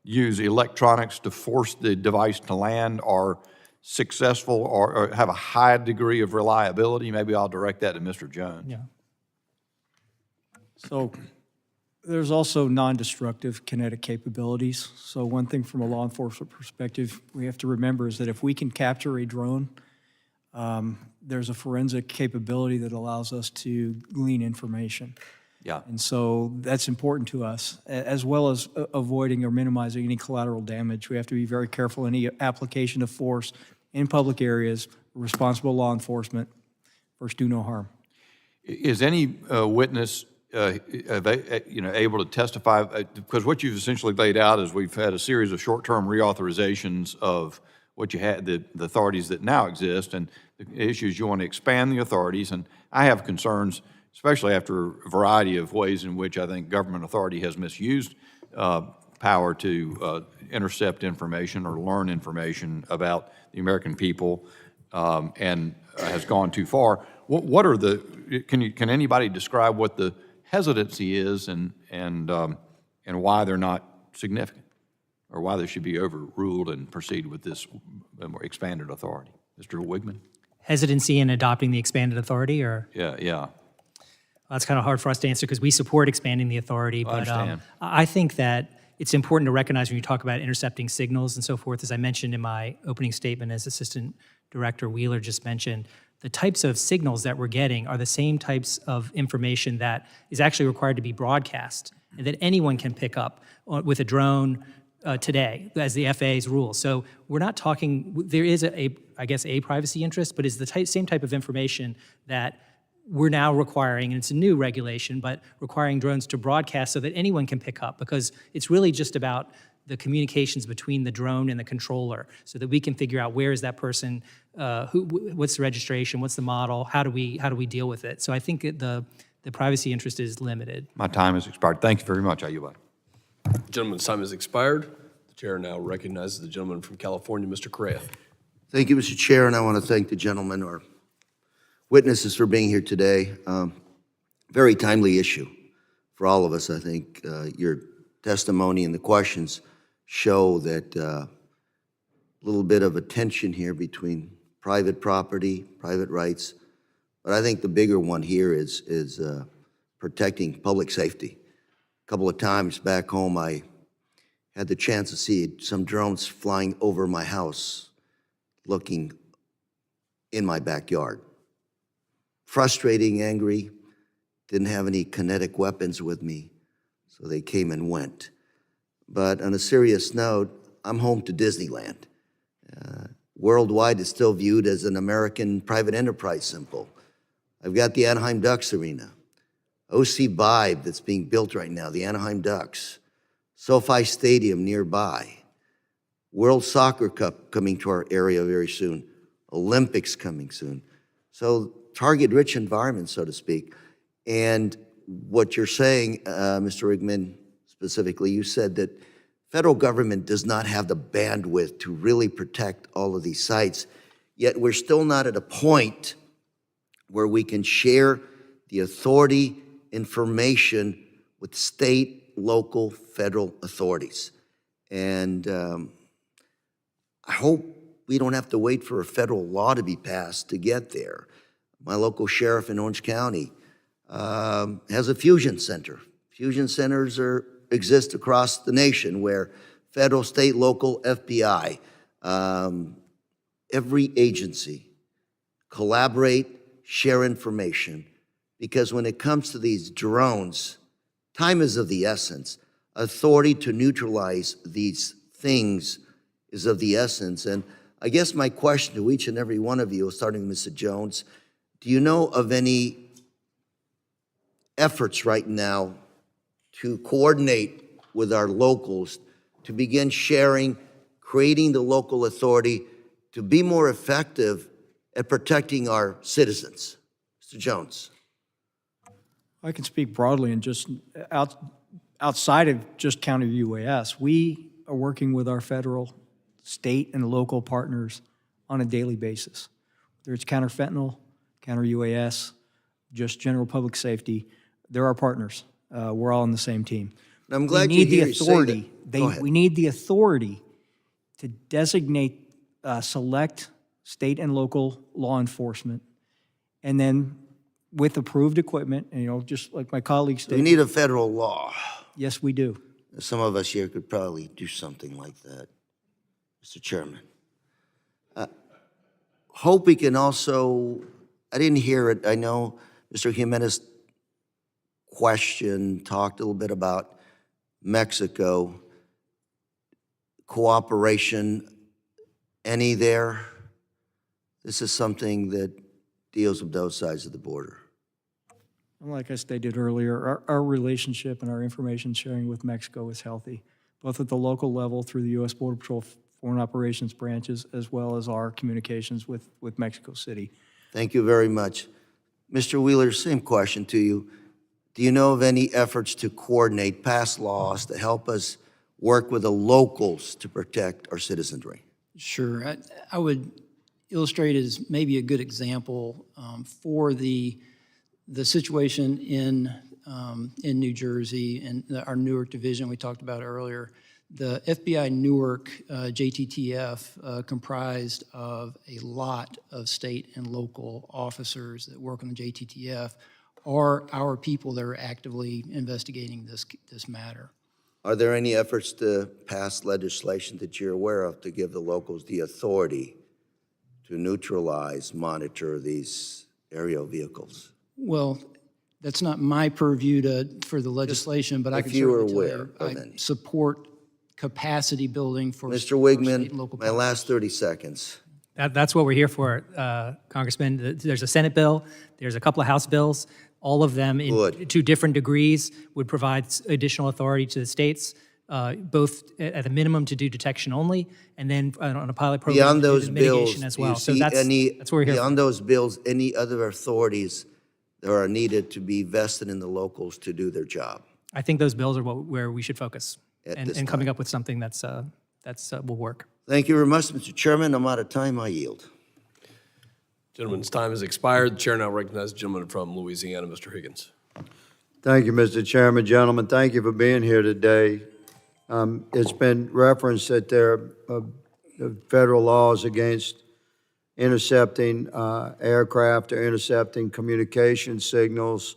S8: use electronics to force the device to land are successful or have a high degree of reliability? Maybe I'll direct that to Mr. Jones.
S7: Yeah.
S5: So there's also non-destructive kinetic capabilities. So one thing from a law enforcement perspective we have to remember is that if we can capture a drone, there's a forensic capability that allows us to glean information.
S8: Yeah.
S5: And so that's important to us, as well as avoiding or minimizing any collateral damage. We have to be very careful in any application of force in public areas, responsible law enforcement, first do no harm.
S8: Is any witness able to testify? Because what you've essentially laid out is we've had a series of short-term reauthorizations of what you had, the authorities that now exist, and the issues you want to expand the authorities. And I have concerns, especially after a variety of ways in which I think government authority has misused power to intercept information or learn information about the American people and has gone too far. What are can anybody describe what the hesitancy is and why they're not significant or why they should be overruled and proceed with this more expanded authority? Mr. Wigman?
S7: hesitancy in adopting the expanded authority, or?
S8: Yeah.
S7: Well, that's kind of hard for us to answer because we support expanding the authority. But
S8: understand.
S7: I think that it's important to recognize when you talk about intercepting signals and so forth, as I mentioned in my opening statement, as Assistant Director Wheeler just mentioned, the types of signals that we're getting are the same types of information that is actually required to be broadcast and that anyone can pick up with a drone today, as the FAA's rules. So we're not talking, there is I guess a privacy interest, but it's the same type of information that we're now requiring, and it's a new regulation, but requiring drones to broadcast so that anyone can pick up, because it's really just about the communications between the drone and the controller, so that we can figure out where is that person, what's the registration, what's the model, how do we deal with it? So I think the privacy interest is limited.
S8: My time has expired. Thank you very much. I yield back.
S1: Gentleman's time has expired. The chair now recognizes the gentleman from California, Mr. Correa.
S9: Thank you, Mr. Chair, and I want to thank the gentleman or witnesses for being here today. Very timely issue for all of us. I think your testimony and the questions show that a little bit of a tension here between private property, private rights, but I think the bigger one here is protecting public safety. A couple of times back home, I had the chance to see some drones flying over my house, looking in my backyard. Frustrating, angry, didn't have any kinetic weapons with me, so they came and went. But on a serious note, I'm home to Disneyland. Worldwide, it's still viewed as an American private enterprise symbol. I've got the Anaheim Ducks Arena, OC Vibe that's being built right now, the Anaheim Ducks, SoFi Stadium nearby, World Soccer Cup coming to our area very soon, Olympics coming soon. So target-rich environment, so to speak. And what you're saying, Mr. Rigman, specifically, you said that federal government does not have the bandwidth to really protect all of these sites, yet we're still not at a point where we can share the authority information with state, local, federal authorities. And I hope we don't have to wait for a federal law to be passed to get there. My local sheriff in Orange County has a fusion center. Fusion centers exist across the nation where federal, state, local, FBI, every agency collaborate, share information, because when it comes to these drones, time is of the essence. Authority to neutralize these things is of the essence. And I guess my question to each and every one of you, starting with Mr. Jones, do you know of any efforts right now to coordinate with our locals to begin sharing, creating the local authority to be more effective at protecting our citizens? Mr. Jones.
S5: I can speak broadly and just outside of just counter UAS. We are working with our federal, state, and local partners on a daily basis. Whether it's counter fentanyl, counter UAS, just general public safety, they're our partners. We're all on the same team.
S9: And I'm glad
S5: we need
S9: you hear
S5: the
S9: you say
S5: authority.
S9: that. Go ahead.
S5: We need the authority to designate select state and local law enforcement, and then with approved equipment, and just like my colleagues
S9: We
S5: stated,
S9: need a federal law.
S5: yes, we do.
S9: Some of us here could probably do something like that, Mr. Chairman. Hope we can also, I didn't hear it, I know Mr. Jimenez talked a little bit about Mexico, cooperation, any there? This is something that deals with both sides of the border.
S5: And like I stated earlier, our relationship and our information sharing with Mexico is healthy, both at the local level through the U.S. Border Patrol Foreign Operations branches, as well as our communications with Mexico City.
S9: Thank you very much. Mr. Wheeler, same question to you. Do you know of any efforts to coordinate past laws to help us work with the locals to protect our citizenry?
S6: Sure. I would illustrate as maybe a good example for the situation in New Jersey and our Newark division we talked about earlier. The FBI Newark JTTF, comprised of a lot of state and local officers that work on the JTTF, are our people that are actively investigating this matter.
S9: Are there any efforts to pass legislation that you're aware of to give the locals the authority to neutralize, monitor these aerial vehicles?
S6: Well, that's not my purview for the legislation, but I can
S9: if you were
S6: certainly tell
S9: aware
S6: you,
S9: of
S6: I
S9: any.
S6: support capacity building for
S9: Mr.
S6: state
S9: Wigman,
S6: and local
S9: my last 30 seconds.
S7: That's what we're here for, Congressman. There's a Senate bill, there's a couple of House bills. All of them,
S9: Good.
S7: to different degrees, would provide additional authority to the states, both at a minimum to do detection only, and then on a pilot program
S9: Beyond
S7: to do
S9: those
S7: the
S9: bills,
S7: mitigation as
S9: do you
S7: well. So
S9: see
S7: that's what we're here for.
S9: beyond those bills, any other authorities that are needed to be vested in the locals to do their job?
S7: I think those bills are where we should focus,
S9: At
S7: and
S9: this
S7: coming
S9: time.
S7: up with something that's will work.
S9: Thank you very much, Mr. Chairman. I'm out of time. I yield.
S1: Gentleman's time has expired. The chair now recognizes the gentleman from Louisiana, Mr. Higgins.
S10: Thank you, Mr. Chairman. Gentlemen, thank you for being here today. It's been referenced that there are federal laws against intercepting aircraft or intercepting communication signals,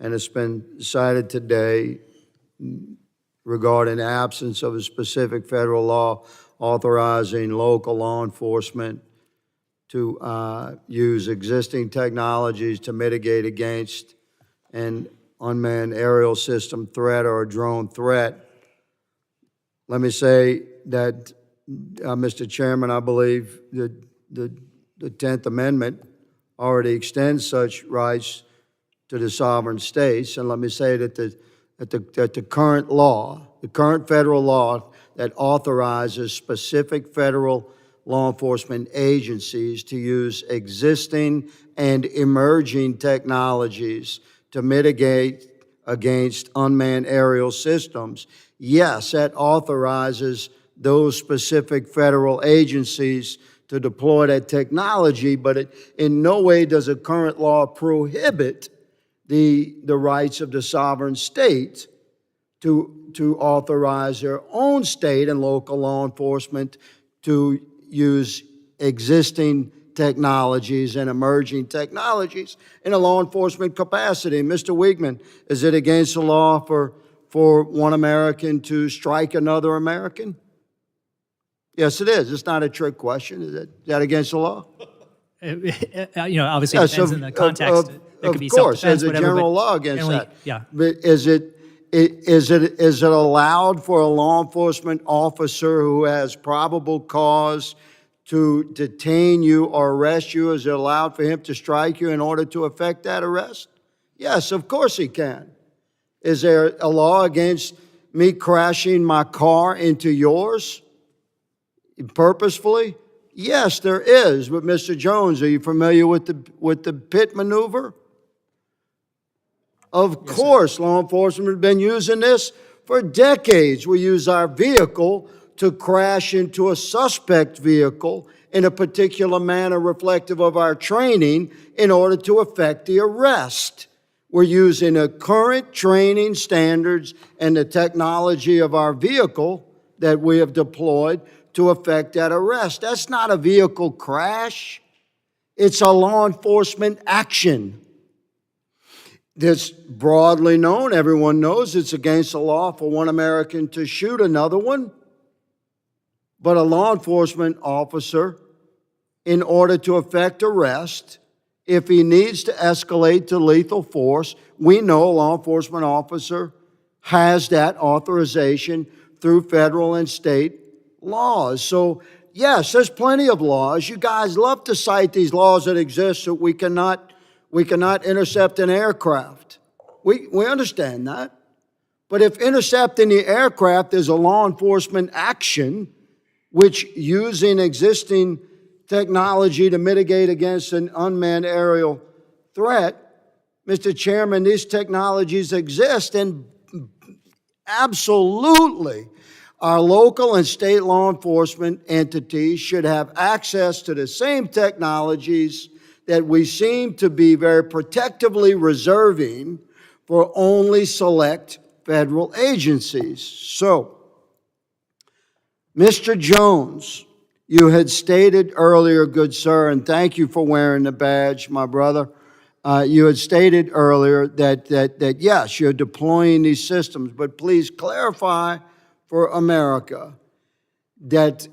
S10: and it's been cited today regarding absence of a specific federal law authorizing local law enforcement to use existing technologies to mitigate against an unmanned aerial system threat or a drone threat. Let me say that, Mr. Chairman, I believe that the 10th Amendment already extends such rights to the sovereign states. And let me say that the current law, the current federal law that authorizes specific federal law enforcement agencies to use existing and emerging technologies to mitigate against unmanned aerial systems. Yes, that authorizes those specific federal agencies to deploy that technology, but it in no way does a current law prohibit the rights of the sovereign state to authorize their own state and local law enforcement to use existing technologies and emerging technologies in a law enforcement capacity. Mr. Wigman, is it against the law for one American to strike another American? Yes, it is. It's not a trick question. Is that against the law?
S7: Obviously, it
S10: Yes,
S7: depends on the context. There could be
S10: of course,
S7: self-defense,
S10: there's a
S7: whatever,
S10: general
S7: but
S10: law against
S7: generally,
S10: that.
S7: yeah.
S10: But is it allowed for a law enforcement officer who has probable cause to detain you or arrest you? Is it allowed for him to strike you in order to effect that arrest? Yes, of course he can. Is there a law against me crashing my car into yours purposefully? Yes, there is. But Mr. Jones, are you familiar with the pit maneuver? Of course, law enforcement has been using this for decades. We use our vehicle to crash into a suspect vehicle in a particular manner reflective of our training in order to effect the arrest. We're using the current training standards and the technology of our vehicle that we have deployed to effect that arrest. That's not a vehicle crash. It's a law enforcement action. That's broadly known. Everyone knows it's against the law for one American to shoot another one. But a law enforcement officer, in order to effect arrest, if he needs to escalate to lethal force, we know a law enforcement officer has that authorization through federal and state laws. So, yes, there's plenty of laws. You guys love to cite these laws that exist so we cannot intercept an aircraft. We understand that. But if intercepting the aircraft is a law enforcement action, which using existing technology to mitigate against an unmanned aerial threat, Mr. Chairman, these technologies exist, and absolutely our local and state law enforcement entities should have access to the same technologies that we seem to be very protectively reserving for only select federal agencies. So, Mr. Jones, you had stated earlier, good sir, and thank you for wearing the badge, my brother. You had stated earlier that yes, you're deploying these systems, but please clarify for America that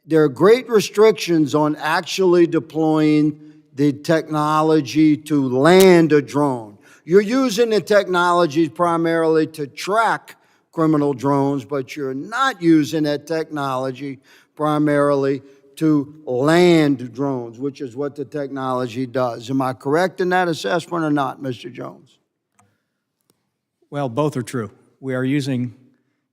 S10: there are great restrictions on actually deploying the technology to land a drone. You're using the technology primarily to track criminal drones, but you're not using that technology primarily to land drones, which is what the technology does. Am I correct in that assessment or not, Mr. Jones?
S5: Well, both are true. We are using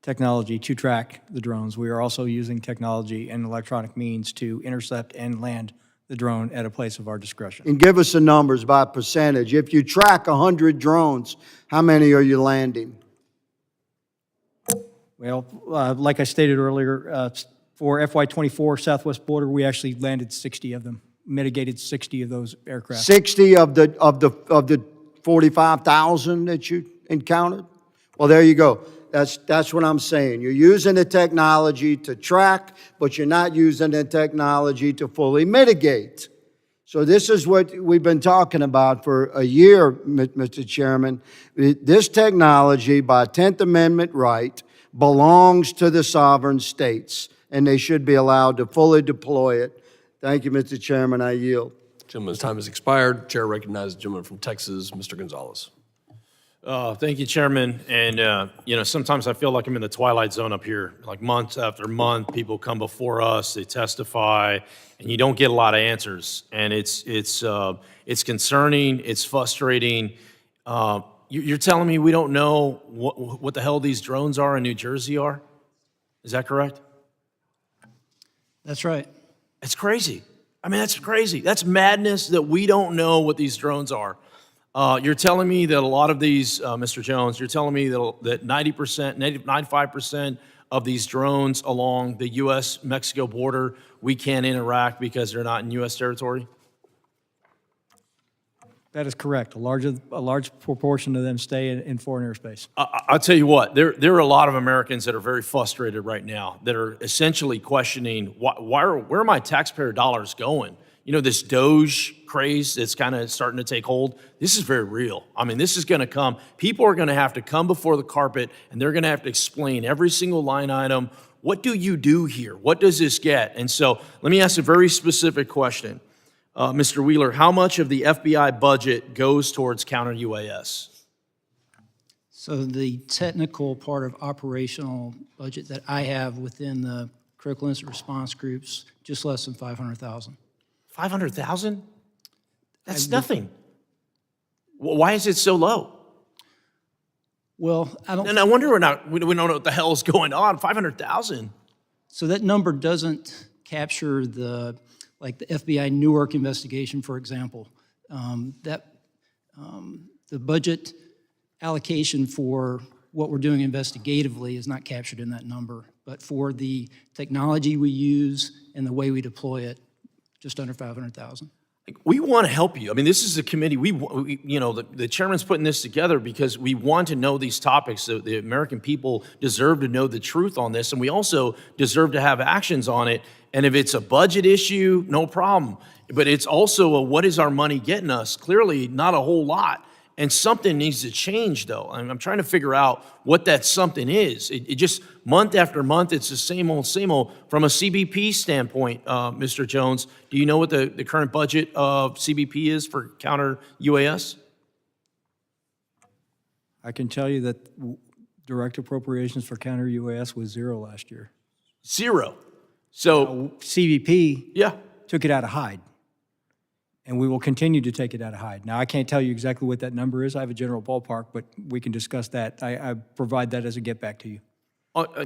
S5: technology to track the drones. We are also using technology and electronic means to intercept and land the drone at a place of our discretion.
S10: And give us the numbers by percentage. If you track 100 drones, how many are you landing?
S5: Well, like I stated earlier, for FY24 Southwest border, we actually landed 60 of them, mitigated 60 of those aircraft.
S10: 60 of the 45,000 that you encountered? Well, there you go. That's what I'm saying. You're using the technology to track, but you're not using the technology to fully mitigate. So this is what we've been talking about for a year, Mr. Chairman. This technology, by 10th Amendment right, belongs to the sovereign states, and they should be allowed to fully deploy it. Thank you, Mr. Chairman. I yield.
S1: Gentleman's time has expired. Chair recognizes the gentleman from Texas, Mr. Gonzalez.
S11: Thank you, Chairman. And, sometimes I feel like I'm in the twilight zone up here. Like month after month, people come before us, they testify, and you don't get a lot of answers. And it's concerning, it's frustrating. You're telling me we don't know what the hell these drones are in New Jersey are? Is that correct?
S6: That's right.
S11: It's crazy. I mean, that's crazy. That's madness that we don't know what these drones are. You're telling me that a lot of these, Mr. Jones, you're telling me that 90%, 95% of these drones along the U.S.-Mexico border, we can't interact because they're not in U.S. territory?
S5: That is correct. A large proportion of them stay in foreign airspace.
S11: I'll tell you what, there are a lot of Americans that are very frustrated right now that are essentially questioning, where are my taxpayer dollars going? You know, this Doge craze that's kind of starting to take hold, this is very real. I mean, this is going to come. People are going to have to come before the carpet, and they're going to have to explain every single line item. What do you do here? What does this get? And so let me ask a very specific question. Mr. Wheeler, how much of the FBI budget goes towards counter-UAS?
S6: So the technical part of operational budget that I have within the critical incident response groups, just less than 500,000.
S11: 500,000? That's nothing. Why is it so low?
S6: Well, I don't.
S11: And I wonder we don't know what the hell is going on. 500,000.
S6: So that number doesn't capture the FBI Newark investigation, for example. The budget allocation for what we're doing investigatively is not captured in that number, but for the technology we use and the way we deploy it, just under 500,000.
S11: We want to help you. I mean, this is a committee. The chairman's putting this together because we want to know these topics. So the American people deserve to know the truth on this, and we also deserve to have actions on it. And if it's a budget issue, no problem. But it's also what is our money getting us? Clearly, not a whole lot. And something needs to change, though. I'm trying to figure out what that something is. It just, month after month, it's the same old, same old. From a CBP standpoint, Mr. Jones, do you know what the current budget of CBP is for counter-UAS?
S5: I can tell you that direct appropriations for counter-UAS was zero last year.
S11: Zero. So,
S5: CBP
S11: yeah.
S5: took it out of Hyde, and we will continue to take it out of Hyde. Now, I can't tell you exactly what that number is. I have a general ballpark, but we can discuss that. I provide that as a get back to you.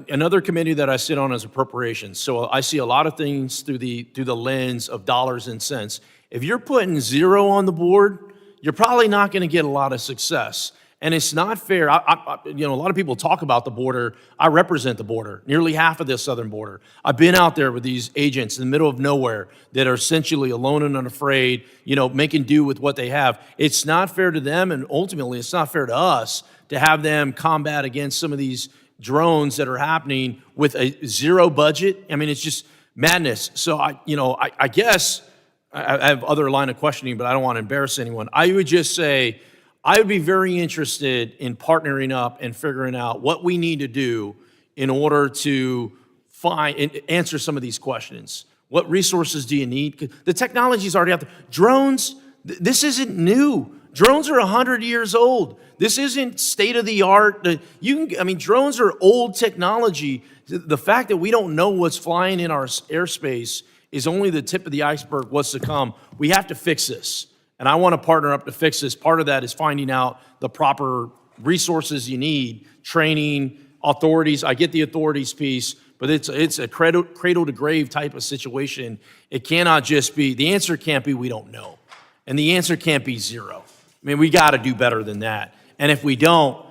S11: Another committee that I sit on is appropriations. So I see a lot of things through the lens of dollars and cents. If you're putting zero on the board, you're probably not going to get a lot of success. And it's not fair. A lot of people talk about the border. I represent the border, nearly half of the southern border. I've been out there with these agents in the middle of nowhere that are essentially alone and unafraid, making do with what they have. It's not fair to them, and ultimately it's not fair to us to have them combat against some of these drones that are happening with a zero budget. I mean, it's just madness. So I guess I have other line of questioning, but I don't want to embarrass anyone. I would just say I would be very interested in partnering up and figuring out what we need to do in order to find and answer some of these questions. What resources do you need? 'Cause the technology is already out there. Drones, this isn't new. Drones are 100 years old. This isn't state of the art. Drones are old technology. The fact that we don't know what's flying in our airspace is only the tip of the iceberg, what's to come. We have to fix this. And I want to partner up to fix this. Part of that is finding out the proper resources you need, training, authorities. I get the authorities piece, but it's a cradle to grave type of situation. It cannot just be, the answer can't be we don't know. And the answer can't be zero. I mean, we got to do better than that. And if we don't,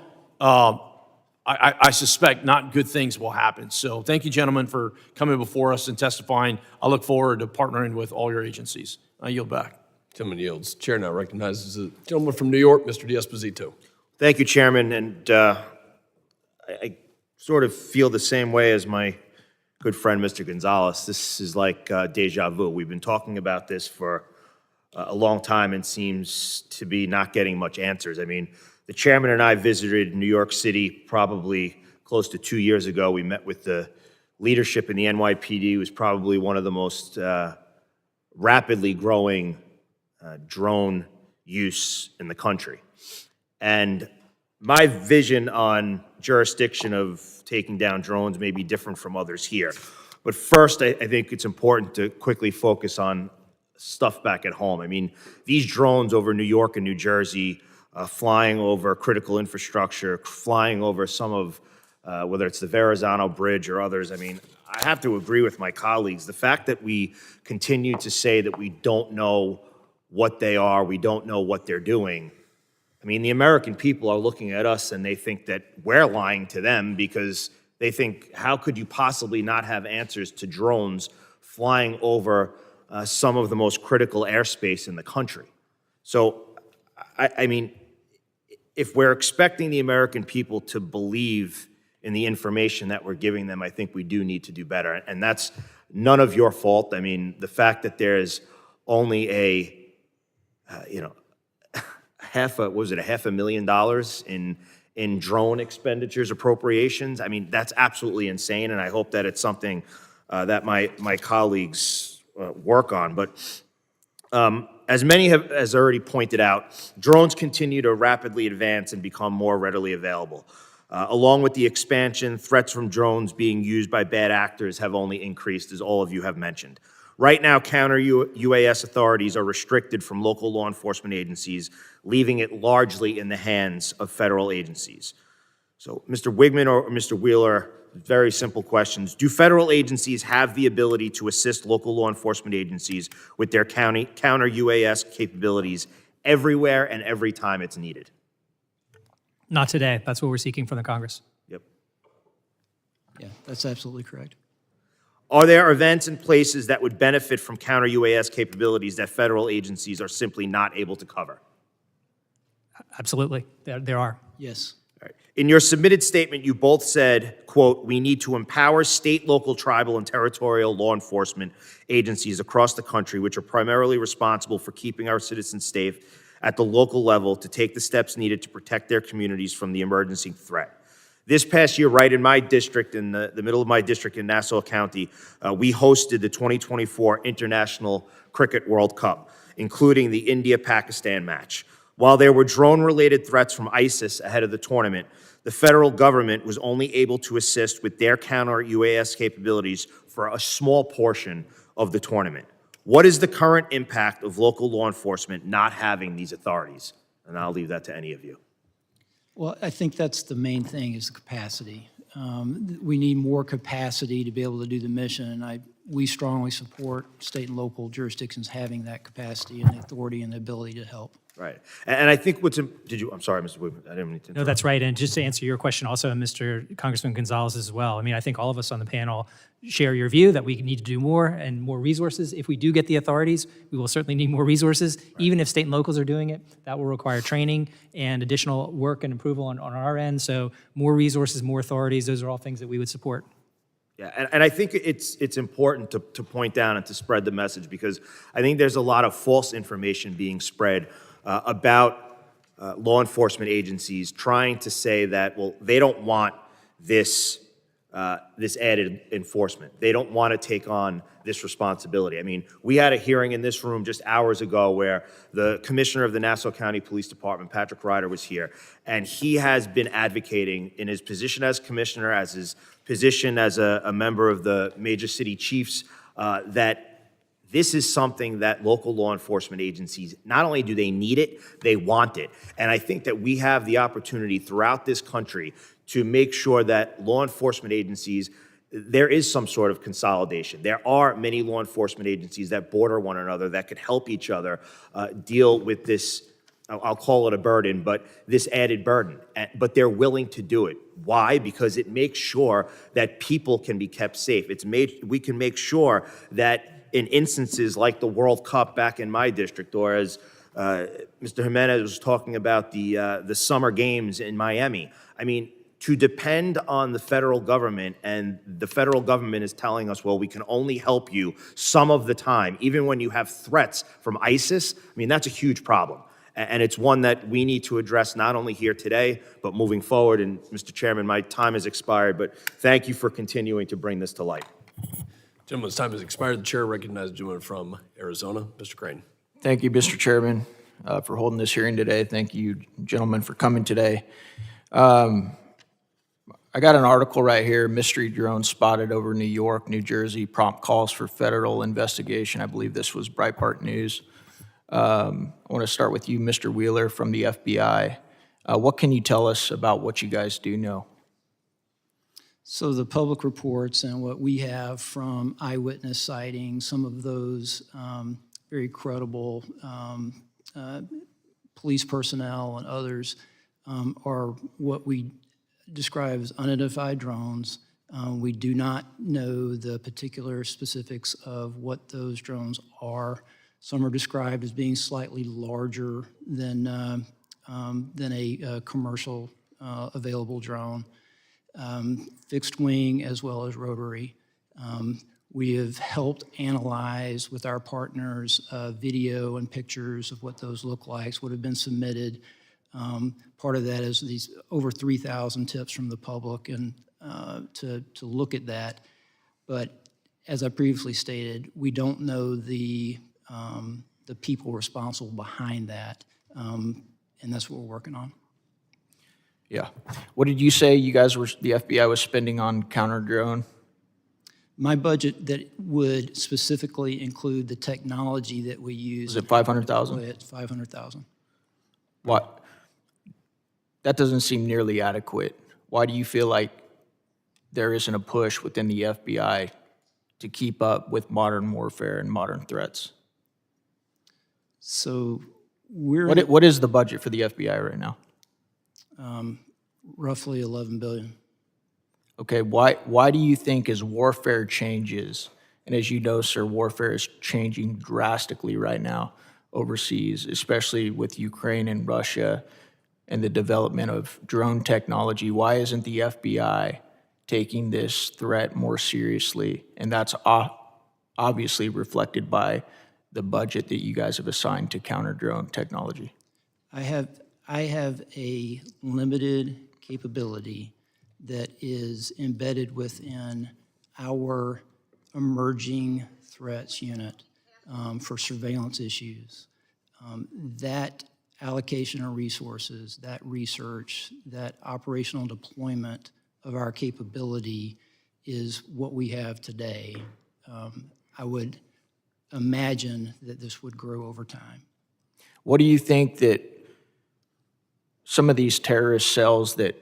S11: I suspect not good things will happen. So thank you, gentlemen, for coming before us and testifying. I look forward to partnering with all your agencies. I yield back.
S1: Gentleman yields. Chair now recognizes the gentleman from New York, Mr. D'Esposito.
S12: Thank you, Chairman. And I sort of feel the same way as my good friend, Mr. Gonzalez. This is like deja vu. We've been talking about this for a long time and seems to be not getting much answers. I mean, the chairman and I visited New York City probably close to 2 years ago. We met with the leadership in the NYPD. It was probably one of the most rapidly growing drone use in the country. And my vision on jurisdiction of taking down drones may be different from others here. But first, I think it's important to quickly focus on stuff back at home. I mean, these drones over New York and New Jersey, flying over critical infrastructure, flying over some of, whether it's the Verrazano Bridge or others, I mean, I have to agree with my colleagues. The fact that we continue to say that we don't know what they are, we don't know what they're doing, I mean, the American people are looking at us and they think that we're lying to them because they think, how could you possibly not have answers to drones flying over some of the most critical airspace in the country? So, I mean, if we're expecting the American people to believe in the information that we're giving them, I think we do need to do better. And that's none of your fault. I mean, the fact that there's only $500,000 in drone expenditures appropriations. I mean, that's absolutely insane, and I hope that it's something that my colleagues work on. But as many has already pointed out, drones continue to rapidly advance and become more readily available. Along with the expansion, threats from drones being used by bad actors have only increased, as all of you have mentioned. Right now, counter-UAS authorities are restricted from local law enforcement agencies, leaving it largely in the hands of federal agencies. So, Mr. Wigman or Mr. Wheeler, very simple questions. Do federal agencies have the ability to assist local law enforcement agencies with their counter-UAS capabilities everywhere and every time it's needed?
S7: Not today. That's what we're seeking from the Congress.
S12: Yep.
S6: Yeah, that's absolutely correct.
S12: Are there events and places that would benefit from counter-UAS capabilities that federal agencies are simply not able to cover?
S7: Absolutely. There are.
S6: Yes.
S12: All right. In your submitted statement, you both said, quote, we need to empower state, local, tribal, and territorial law enforcement agencies across the country, which are primarily responsible for keeping our citizens safe at the local level, to take the steps needed to protect their communities from the emerging threat. This past year, right in my district, in the middle of my district in Nassau County, we hosted the 2024 International Cricket World Cup, including the India-Pakistan match. While there were drone-related threats from ISIS ahead of the tournament, the federal government was only able to assist with their counter-UAS capabilities for a small portion of the tournament. What is the current impact of local law enforcement not having these authorities? And I'll leave that to any of you.
S6: Well, I think that's the main thing, is the capacity. We need more capacity to be able to do the mission, and we strongly support state and local jurisdictions having that capacity and the authority and the ability to help.
S12: Right. And I think I'm sorry, Mr. Woodman, I didn't mean to interrupt.
S7: No, that's right. And just to answer your question also, Mr. Congressman Gonzalez as well. I mean, I think all of us on the panel share your view that we need to do more and more resources. If we do get the authorities, we will certainly need more resources. Right. Even if state and locals are doing it, that will require training and additional work and approval on our end. So more resources, more authorities, those are all things that we would support.
S12: Yeah, and I think it's important to point down and to spread the message, because I think there's a lot of false information being spread about law enforcement agencies trying to say that, well, they don't want this added enforcement. They don't want to take on this responsibility. I mean, we had a hearing in this room just hours ago where the commissioner of the Nassau County Police Department, Patrick Ryder, was here, and he has been advocating in his position as commissioner, as his position as a member of the Major City Chiefs, that this is something that local law enforcement agencies, not only do they need it, they want it. And I think that we have the opportunity throughout this country to make sure that law enforcement agencies, there is some sort of consolidation. There are many law enforcement agencies that border one another that could help each other deal with this, I'll call it a burden, but this added burden. But they're willing to do it. Why? Because it makes sure that people can be kept safe. We can make sure that in instances like the World Cup back in my district, or as Mr. Jimenez was talking about the summer games in Miami. I mean, to depend on the federal government, and the federal government is telling us, well, we can only help you some of the time, even when you have threats from ISIS, I mean, that's a huge problem. And it's one that we need to address not only here today, but moving forward. And Mr. Chairman, my time has expired, but thank you for continuing to bring this to light.
S1: Gentleman's time has expired. The chair recognizes the gentleman from Arizona, Mr. Crane.
S13: Thank you, Mr. Chairman, for holding this hearing today. Thank you, gentlemen, for coming today. I got an article right here, mystery drone spotted over New York, New Jersey, prompt calls for federal investigation. I believe this was Breitbart News. I want to start with you, Mr. Wheeler from the FBI. What can you tell us about what you guys do know?
S6: So the public reports and what we have from eyewitness sightings, some of those very credible police personnel and others are what we describe as unidentified drones. We do not know the particular specifics of what those drones are. Some are described as being slightly larger than a commercial available drone. Fixed wing as well as rotary. We have helped analyze with our partners video and pictures of what those look like, what have been submitted. Part of that is these over 3,000 tips from the public, and to look at that. But as I previously stated, we don't know the people responsible behind that, and that's what we're working on.
S13: Yeah. What did you say the FBI was spending on counter-drone?
S6: My budget that would specifically include the technology that we use.
S13: Is it 500,000?
S6: It's 500,000.
S13: What? That doesn't seem nearly adequate. Why do you feel like there isn't a push within the FBI to keep up with modern warfare and modern threats?
S6: So we're
S13: What is the budget for the FBI right now?
S6: Roughly 11 billion.
S13: Okay, why do you think as warfare changes, and as you know, sir, warfare is changing drastically right now overseas, especially with Ukraine and Russia and the development of drone technology, why isn't the FBI taking this threat more seriously? And that's obviously reflected by the budget that you guys have assigned to counter-drone technology.
S6: I have a limited capability that is embedded within our emerging threats unit for surveillance issues. That allocation of resources, that research, that operational deployment of our capability is what we have today. I would imagine that this would grow over time.
S13: What do you think that some of these terrorist cells that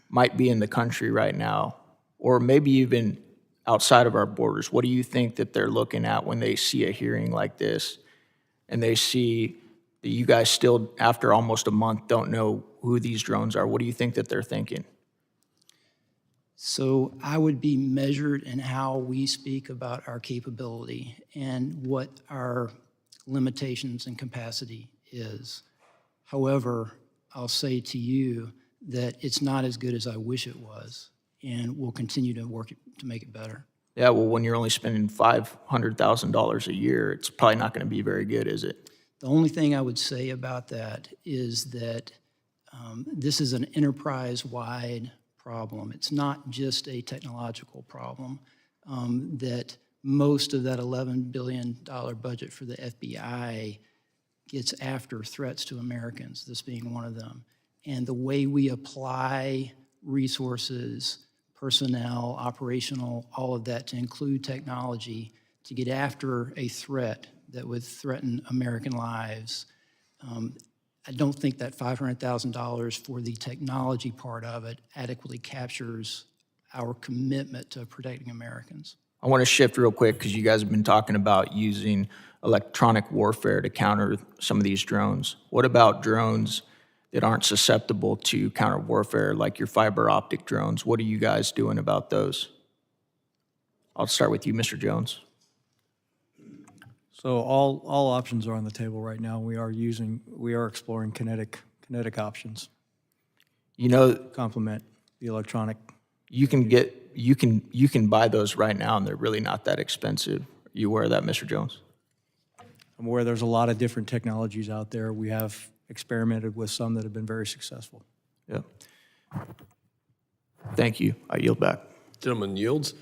S13: might be in the country right now, or maybe even outside of our borders? What do you think that they're looking at when they see a hearing like this and they see that you guys still, after almost a month, don't know who these drones are? What do you think that they're thinking?
S6: So I would be measured in how we speak about our capability and what our limitations and capacity is. However, I'll say to you that it's not as good as I wish it was, and we'll continue to work to make it better.
S13: Yeah, well, when you're only spending $500,000 a year, it's probably not going to be very good, is it?
S6: The only thing I would say about that is that this is an enterprise-wide problem. It's not just a technological problem, that most of that $11 billion budget for the FBI gets after threats to Americans, this being one of them. And the way we apply resources, personnel, operational, all of that to include technology to get after a threat that would threaten American lives, I don't think that $500,000 for the technology part of it adequately captures our commitment to protecting Americans.
S13: I want to shift real quick because you guys have been talking about using electronic warfare to counter some of these drones. What about drones that aren't susceptible to counter warfare, like your fiber optic drones? What are you guys doing about those? I'll start with you, Mr. Jones.
S5: So all options are on the table right now. We are exploring kinetic options.
S13: You know,
S5: Complement the electronic.
S13: you can buy those right now, and they're really not that expensive. Are you aware of that, Mr. Jones?
S5: I'm aware there's a lot of different technologies out there. We have experimented with some that have been very successful.
S13: Yeah. Thank you. I yield back.
S1: Gentleman yields.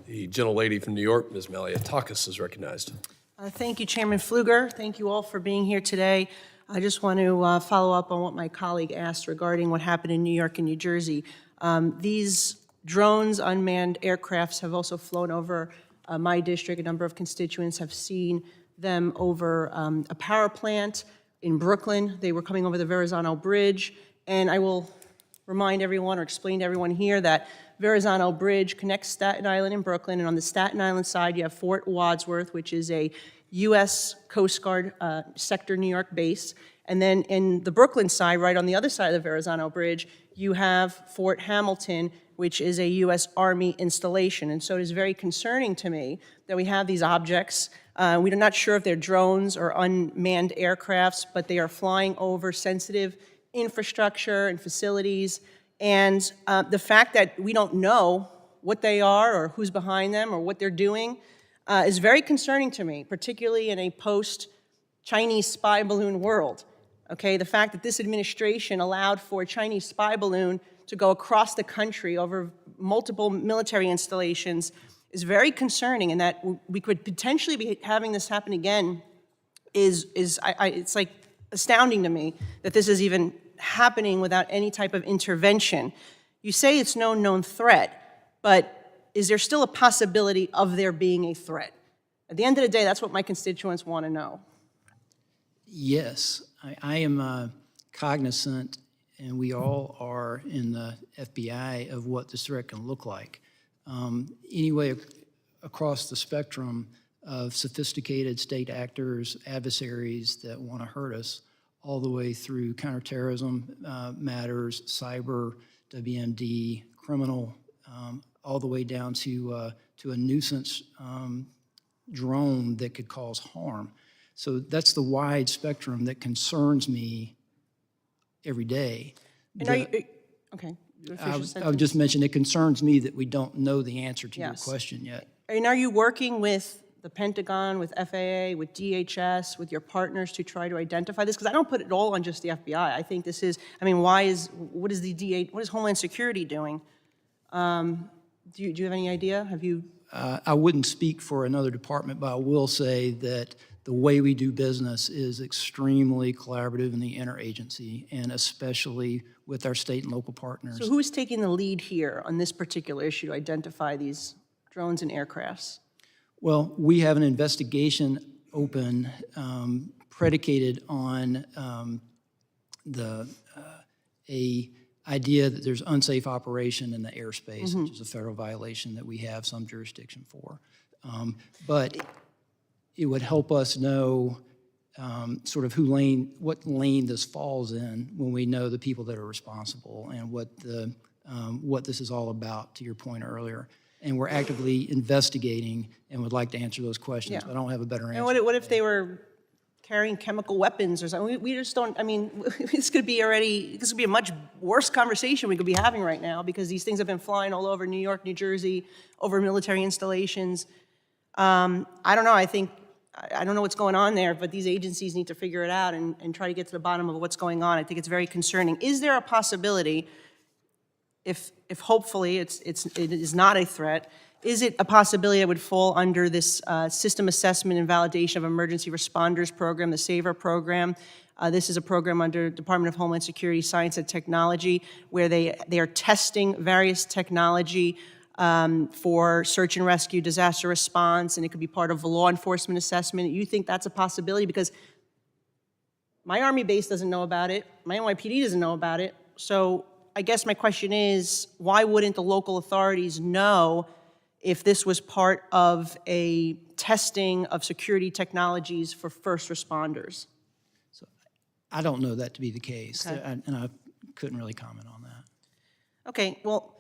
S1: The gentlelady from New York, Ms. Maliatakis, is recognized.
S14: Thank you, Chairman Pfluger. Thank you all for being here today. I just want to follow up on what my colleague asked regarding what happened in New York and New Jersey. These drones, unmanned aircrafts, have also flown over my district. A number of constituents have seen them over a power plant in Brooklyn. They were coming over the Verrazano Bridge. And I will remind everyone or explain to everyone here that Verrazano Bridge connects Staten Island and Brooklyn, and on the Staten Island side, you have Fort Wadsworth, which is a U.S. Coast Guard sector New York base. And then in the Brooklyn side, right on the other side of the Verrazano Bridge, you have Fort Hamilton, which is a U.S. Army installation. And so it is very concerning to me that we have these objects. We're not sure if they're drones or unmanned aircrafts, but they are flying over sensitive infrastructure and facilities. And the fact that we don't know what they are or who's behind them or what they're doing is very concerning to me, particularly in a post-Chinese spy balloon world. Okay, the fact that this administration allowed for a Chinese spy balloon to go across the country over multiple military installations is very concerning, and that we could potentially be having this happen again it's like astounding to me that this is even happening without any type of intervention. You say it's no known threat, but is there still a possibility of there being a threat? At the end of the day, that's what my constituents want to know.
S6: Yes, I am cognizant, and we all are in the FBI, of what this threat can look like. Anyway, across the spectrum of sophisticated state actors, adversaries that want to hurt us, all the way through counterterrorism matters, cyber, WMD, criminal, all the way down to a nuisance drone that could cause harm. So that's the wide spectrum that concerns me every day.
S14: And are you, okay.
S6: I would just mention, it concerns me that we don't know the answer to your question yet.
S14: And are you working with the Pentagon, with FAA, with DHS, with your partners to try to identify this? Because I don't put it all on just the FBI. I think this is, I mean, what is Homeland Security doing? Do you have any idea? Have you?
S6: I wouldn't speak for another department, but I will say that the way we do business is extremely collaborative in the interagency, and especially with our state and local partners.
S14: So who's taking the lead here on this particular issue to identify these drones and aircrafts?
S6: Well, we have an investigation open predicated on a idea that there's unsafe operation in the airspace, which is a federal violation that we have some jurisdiction for. But it would help us know sort of what lane this falls in when we know the people that are responsible and what this is all about, to your point earlier. And we're actively investigating and would like to answer those questions.
S14: Yeah.
S6: But I don't have a better answer.
S14: And what if they were carrying chemical weapons or something? We just don't, I mean, this could be a much worse conversation we could be having right now, because these things have been flying all over New York, New Jersey, over military installations. I don't know, I don't know what's going on there, but these agencies need to figure it out and try to get to the bottom of what's going on. I think it's very concerning. Is there a possibility, if hopefully it is not a threat, is it a possibility it would fall under this System Assessment and Validation of Emergency Responders Program, the SAVER program? This is a program under Department of Homeland Security, Science and Technology, where they are testing various technology for search and rescue, disaster response, and it could be part of a law enforcement assessment. You think that's a possibility? Because my Army base doesn't know about it, my NYPD doesn't know about it, so I guess my question is, why wouldn't the local authorities know if this was part of a testing of security technologies for first responders?
S6: So I don't know that to be the case,
S14: Okay.
S6: and I couldn't really comment on that.
S14: Okay, well,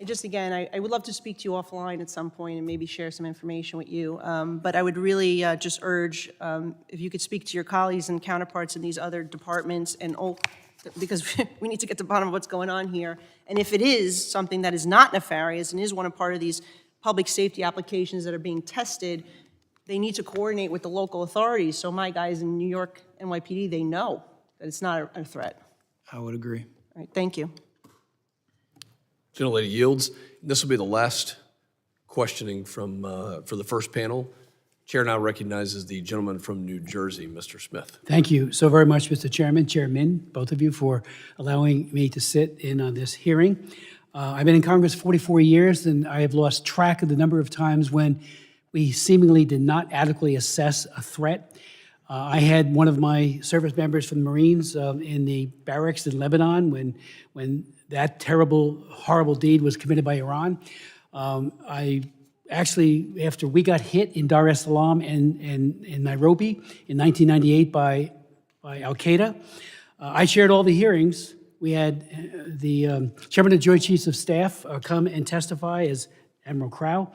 S14: just again, I would love to speak to you offline at some point and maybe share some information with you. But I would really just urge, if you could speak to your colleagues and counterparts in these other departments, and because we need to get to the bottom of what's going on here. And if it is something that is not nefarious and is one of part of these public safety applications that are being tested, they need to coordinate with the local authorities. So my guys in New York, NYPD, they know that it's not a threat.
S6: I would agree.
S14: All right, thank you.
S1: Gentlelady yields. This will be the last questioning for the first panel. Chair now recognizes the gentleman from New Jersey, Mr. Smith.
S15: Thank you so very much, Mr. Chairman, Chairman, both of you, for allowing me to sit in on this hearing. I've been in Congress 44 years, and I have lost track of the number of times when we seemingly did not adequately assess a threat. I had one of my service members from the Marines in the barracks in Lebanon when that terrible, horrible deed was committed by Iran. Actually, after we got hit in Dar es Salaam and in Nairobi in 1998 by Al-Qaeda, I chaired all the hearings. We had the Chairman of the Joint Chiefs of Staff come and testify as Admiral Crow.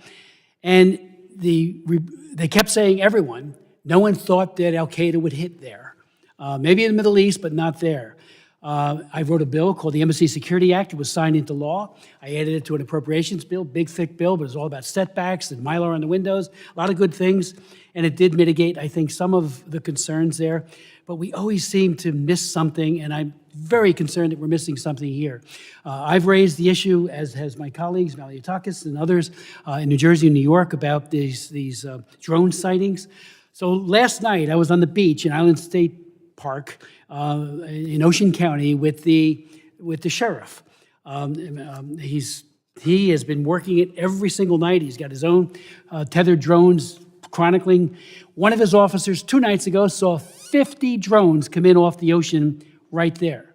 S15: And they kept saying, everyone, no one thought that Al-Qaeda would hit there. Maybe in the Middle East, but not there. I wrote a bill called the Embassy Security Act. It was signed into law. I added it to an appropriations bill, big, thick bill, but it was all about setbacks and Mylar on the windows, a lot of good things. And it did mitigate, I think, some of the concerns there. But we always seem to miss something, and I'm very concerned that we're missing something here. I've raised the issue, as has my colleagues, Maliotakis and others in New Jersey and New York, about these drone sightings. So last night, I was on the beach in Island State Park in Ocean County with the sheriff. He has been working it every single night. He's got his own tethered drones chronicling. One of his officers 2 nights ago saw 50 drones come in off the ocean right there.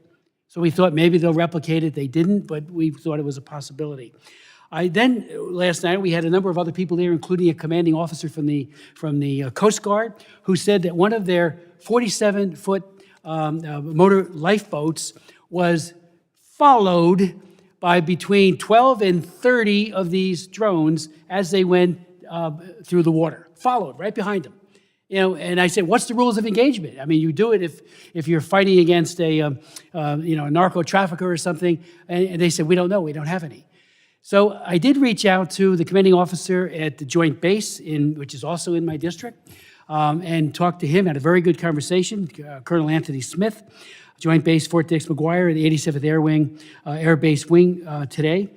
S15: So we thought maybe they'll replicate it. They didn't, but we thought it was a possibility. Last night, we had a number of other people there, including a commanding officer from the Coast Guard, who said that one of their 47-foot motor lifeboats was followed by between 12 and 30 of these drones as they went through the water, followed right behind them. And I said, what's the rules of engagement? I mean, you do it if you're fighting against a narco trafficker or something. And they said, we don't know, we don't have any. So I did reach out to the commanding officer at the Joint Base, which is also in my district, and talked to him, had a very good conversation, Colonel Anthony Smith, Joint Base Fort Dix McGuire, the 87th Air Base Wing today.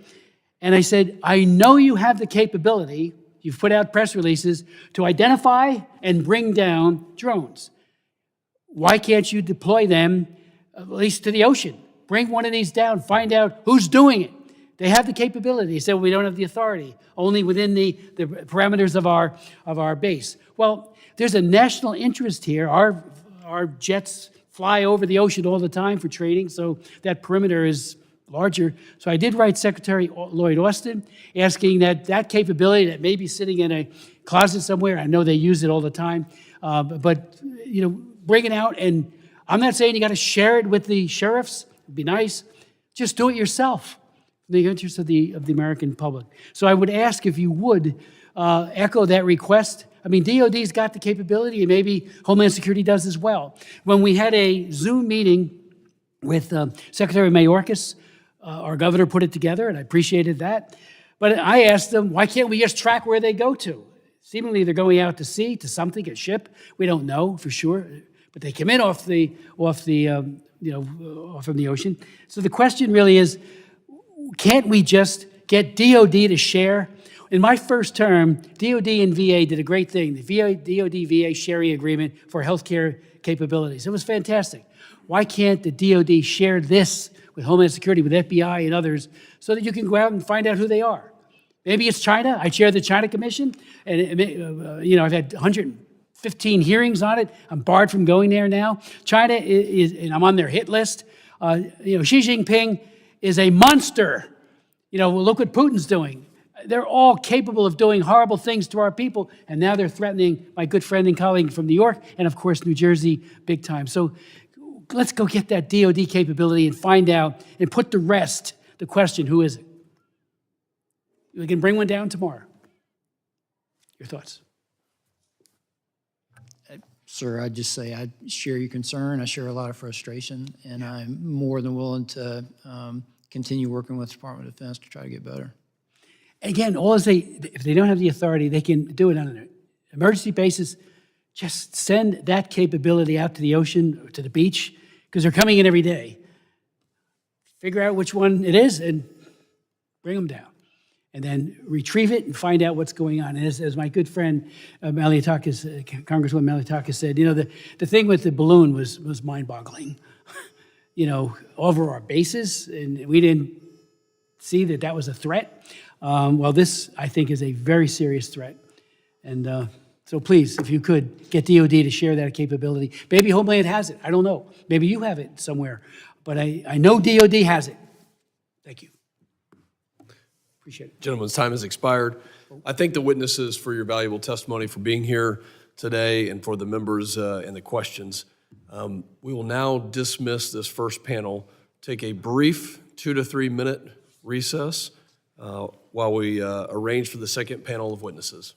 S15: And I said, I know you have the capability, you've put out press releases, to identify and bring down drones. Why can't you deploy them, at least to the ocean? Bring one of these down, find out who's doing it. They have the capability. He said, we don't have the authority, only within the parameters of our base. Well, there's a national interest here. Our jets fly over the ocean all the time for training, so that perimeter is larger. So I did write Secretary Lloyd Austin asking that capability that may be sitting in a closet somewhere, I know they use it all the time, but bring it out, and I'm not saying you got to share it with the sheriffs. It'd be nice. Just do it yourself in the interest of the American public. So I would ask if you would echo that request. I mean, DOD's got the capability, and maybe Homeland Security does as well. When we had a Zoom meeting with Secretary Mayorkas, our governor put it together, and I appreciated that. But I asked them, why can't we just track where they go to? Seemingly they're going out to sea, to something, a ship. We don't know for sure, but they come in off from the ocean. So the question really is, can't we just get DOD to share? In my first term, DOD and VA did a great thing, the DOD-VA sharing agreement for healthcare capabilities. It was fantastic. Why can't the DOD share this with Homeland Security, with FBI and others, so that you can go out and find out who they are? Maybe it's China. I chair the China Commission, and I've had 115 hearings on it. I'm barred from going there now. China is, and I'm on their hit list. Xi Jinping is a monster. Look what Putin's doing. They're all capable of doing horrible things to our people, and now they're threatening my good friend and colleague from New York, and of course, New Jersey, big time. So let's go get that DOD capability and find out and put to rest the question, who is it? We can bring one down tomorrow. Your thoughts?
S6: Sir, I'd just say I share your concern. I share a lot of frustration, and I'm more than willing to continue working with the Department of Defense to try to get better.
S15: Again, if they don't have the authority, they can do it on an emergency basis. Just send that capability out to the ocean or to the beach, because they're coming in every day. Figure out which one it is and bring them down. And then retrieve it and find out what's going on. And as my good friend Congresswoman Malliotakis said, the thing with the balloon was mind-boggling. Over our bases, and we didn't see that was a threat. Well, this, I think, is a very serious threat. And so please, if you could, get DOD to share that capability. Maybe Homeland has it. I don't know. Maybe you have it somewhere. But I know DOD has it. Thank you. Appreciate it.
S1: Gentlemen's time has expired. I thank the witnesses for your valuable testimony, for being here today, and for the members and the questions. We will now dismiss this first panel, take a brief 2 to 3 minute recess while we arrange for the second panel of witnesses.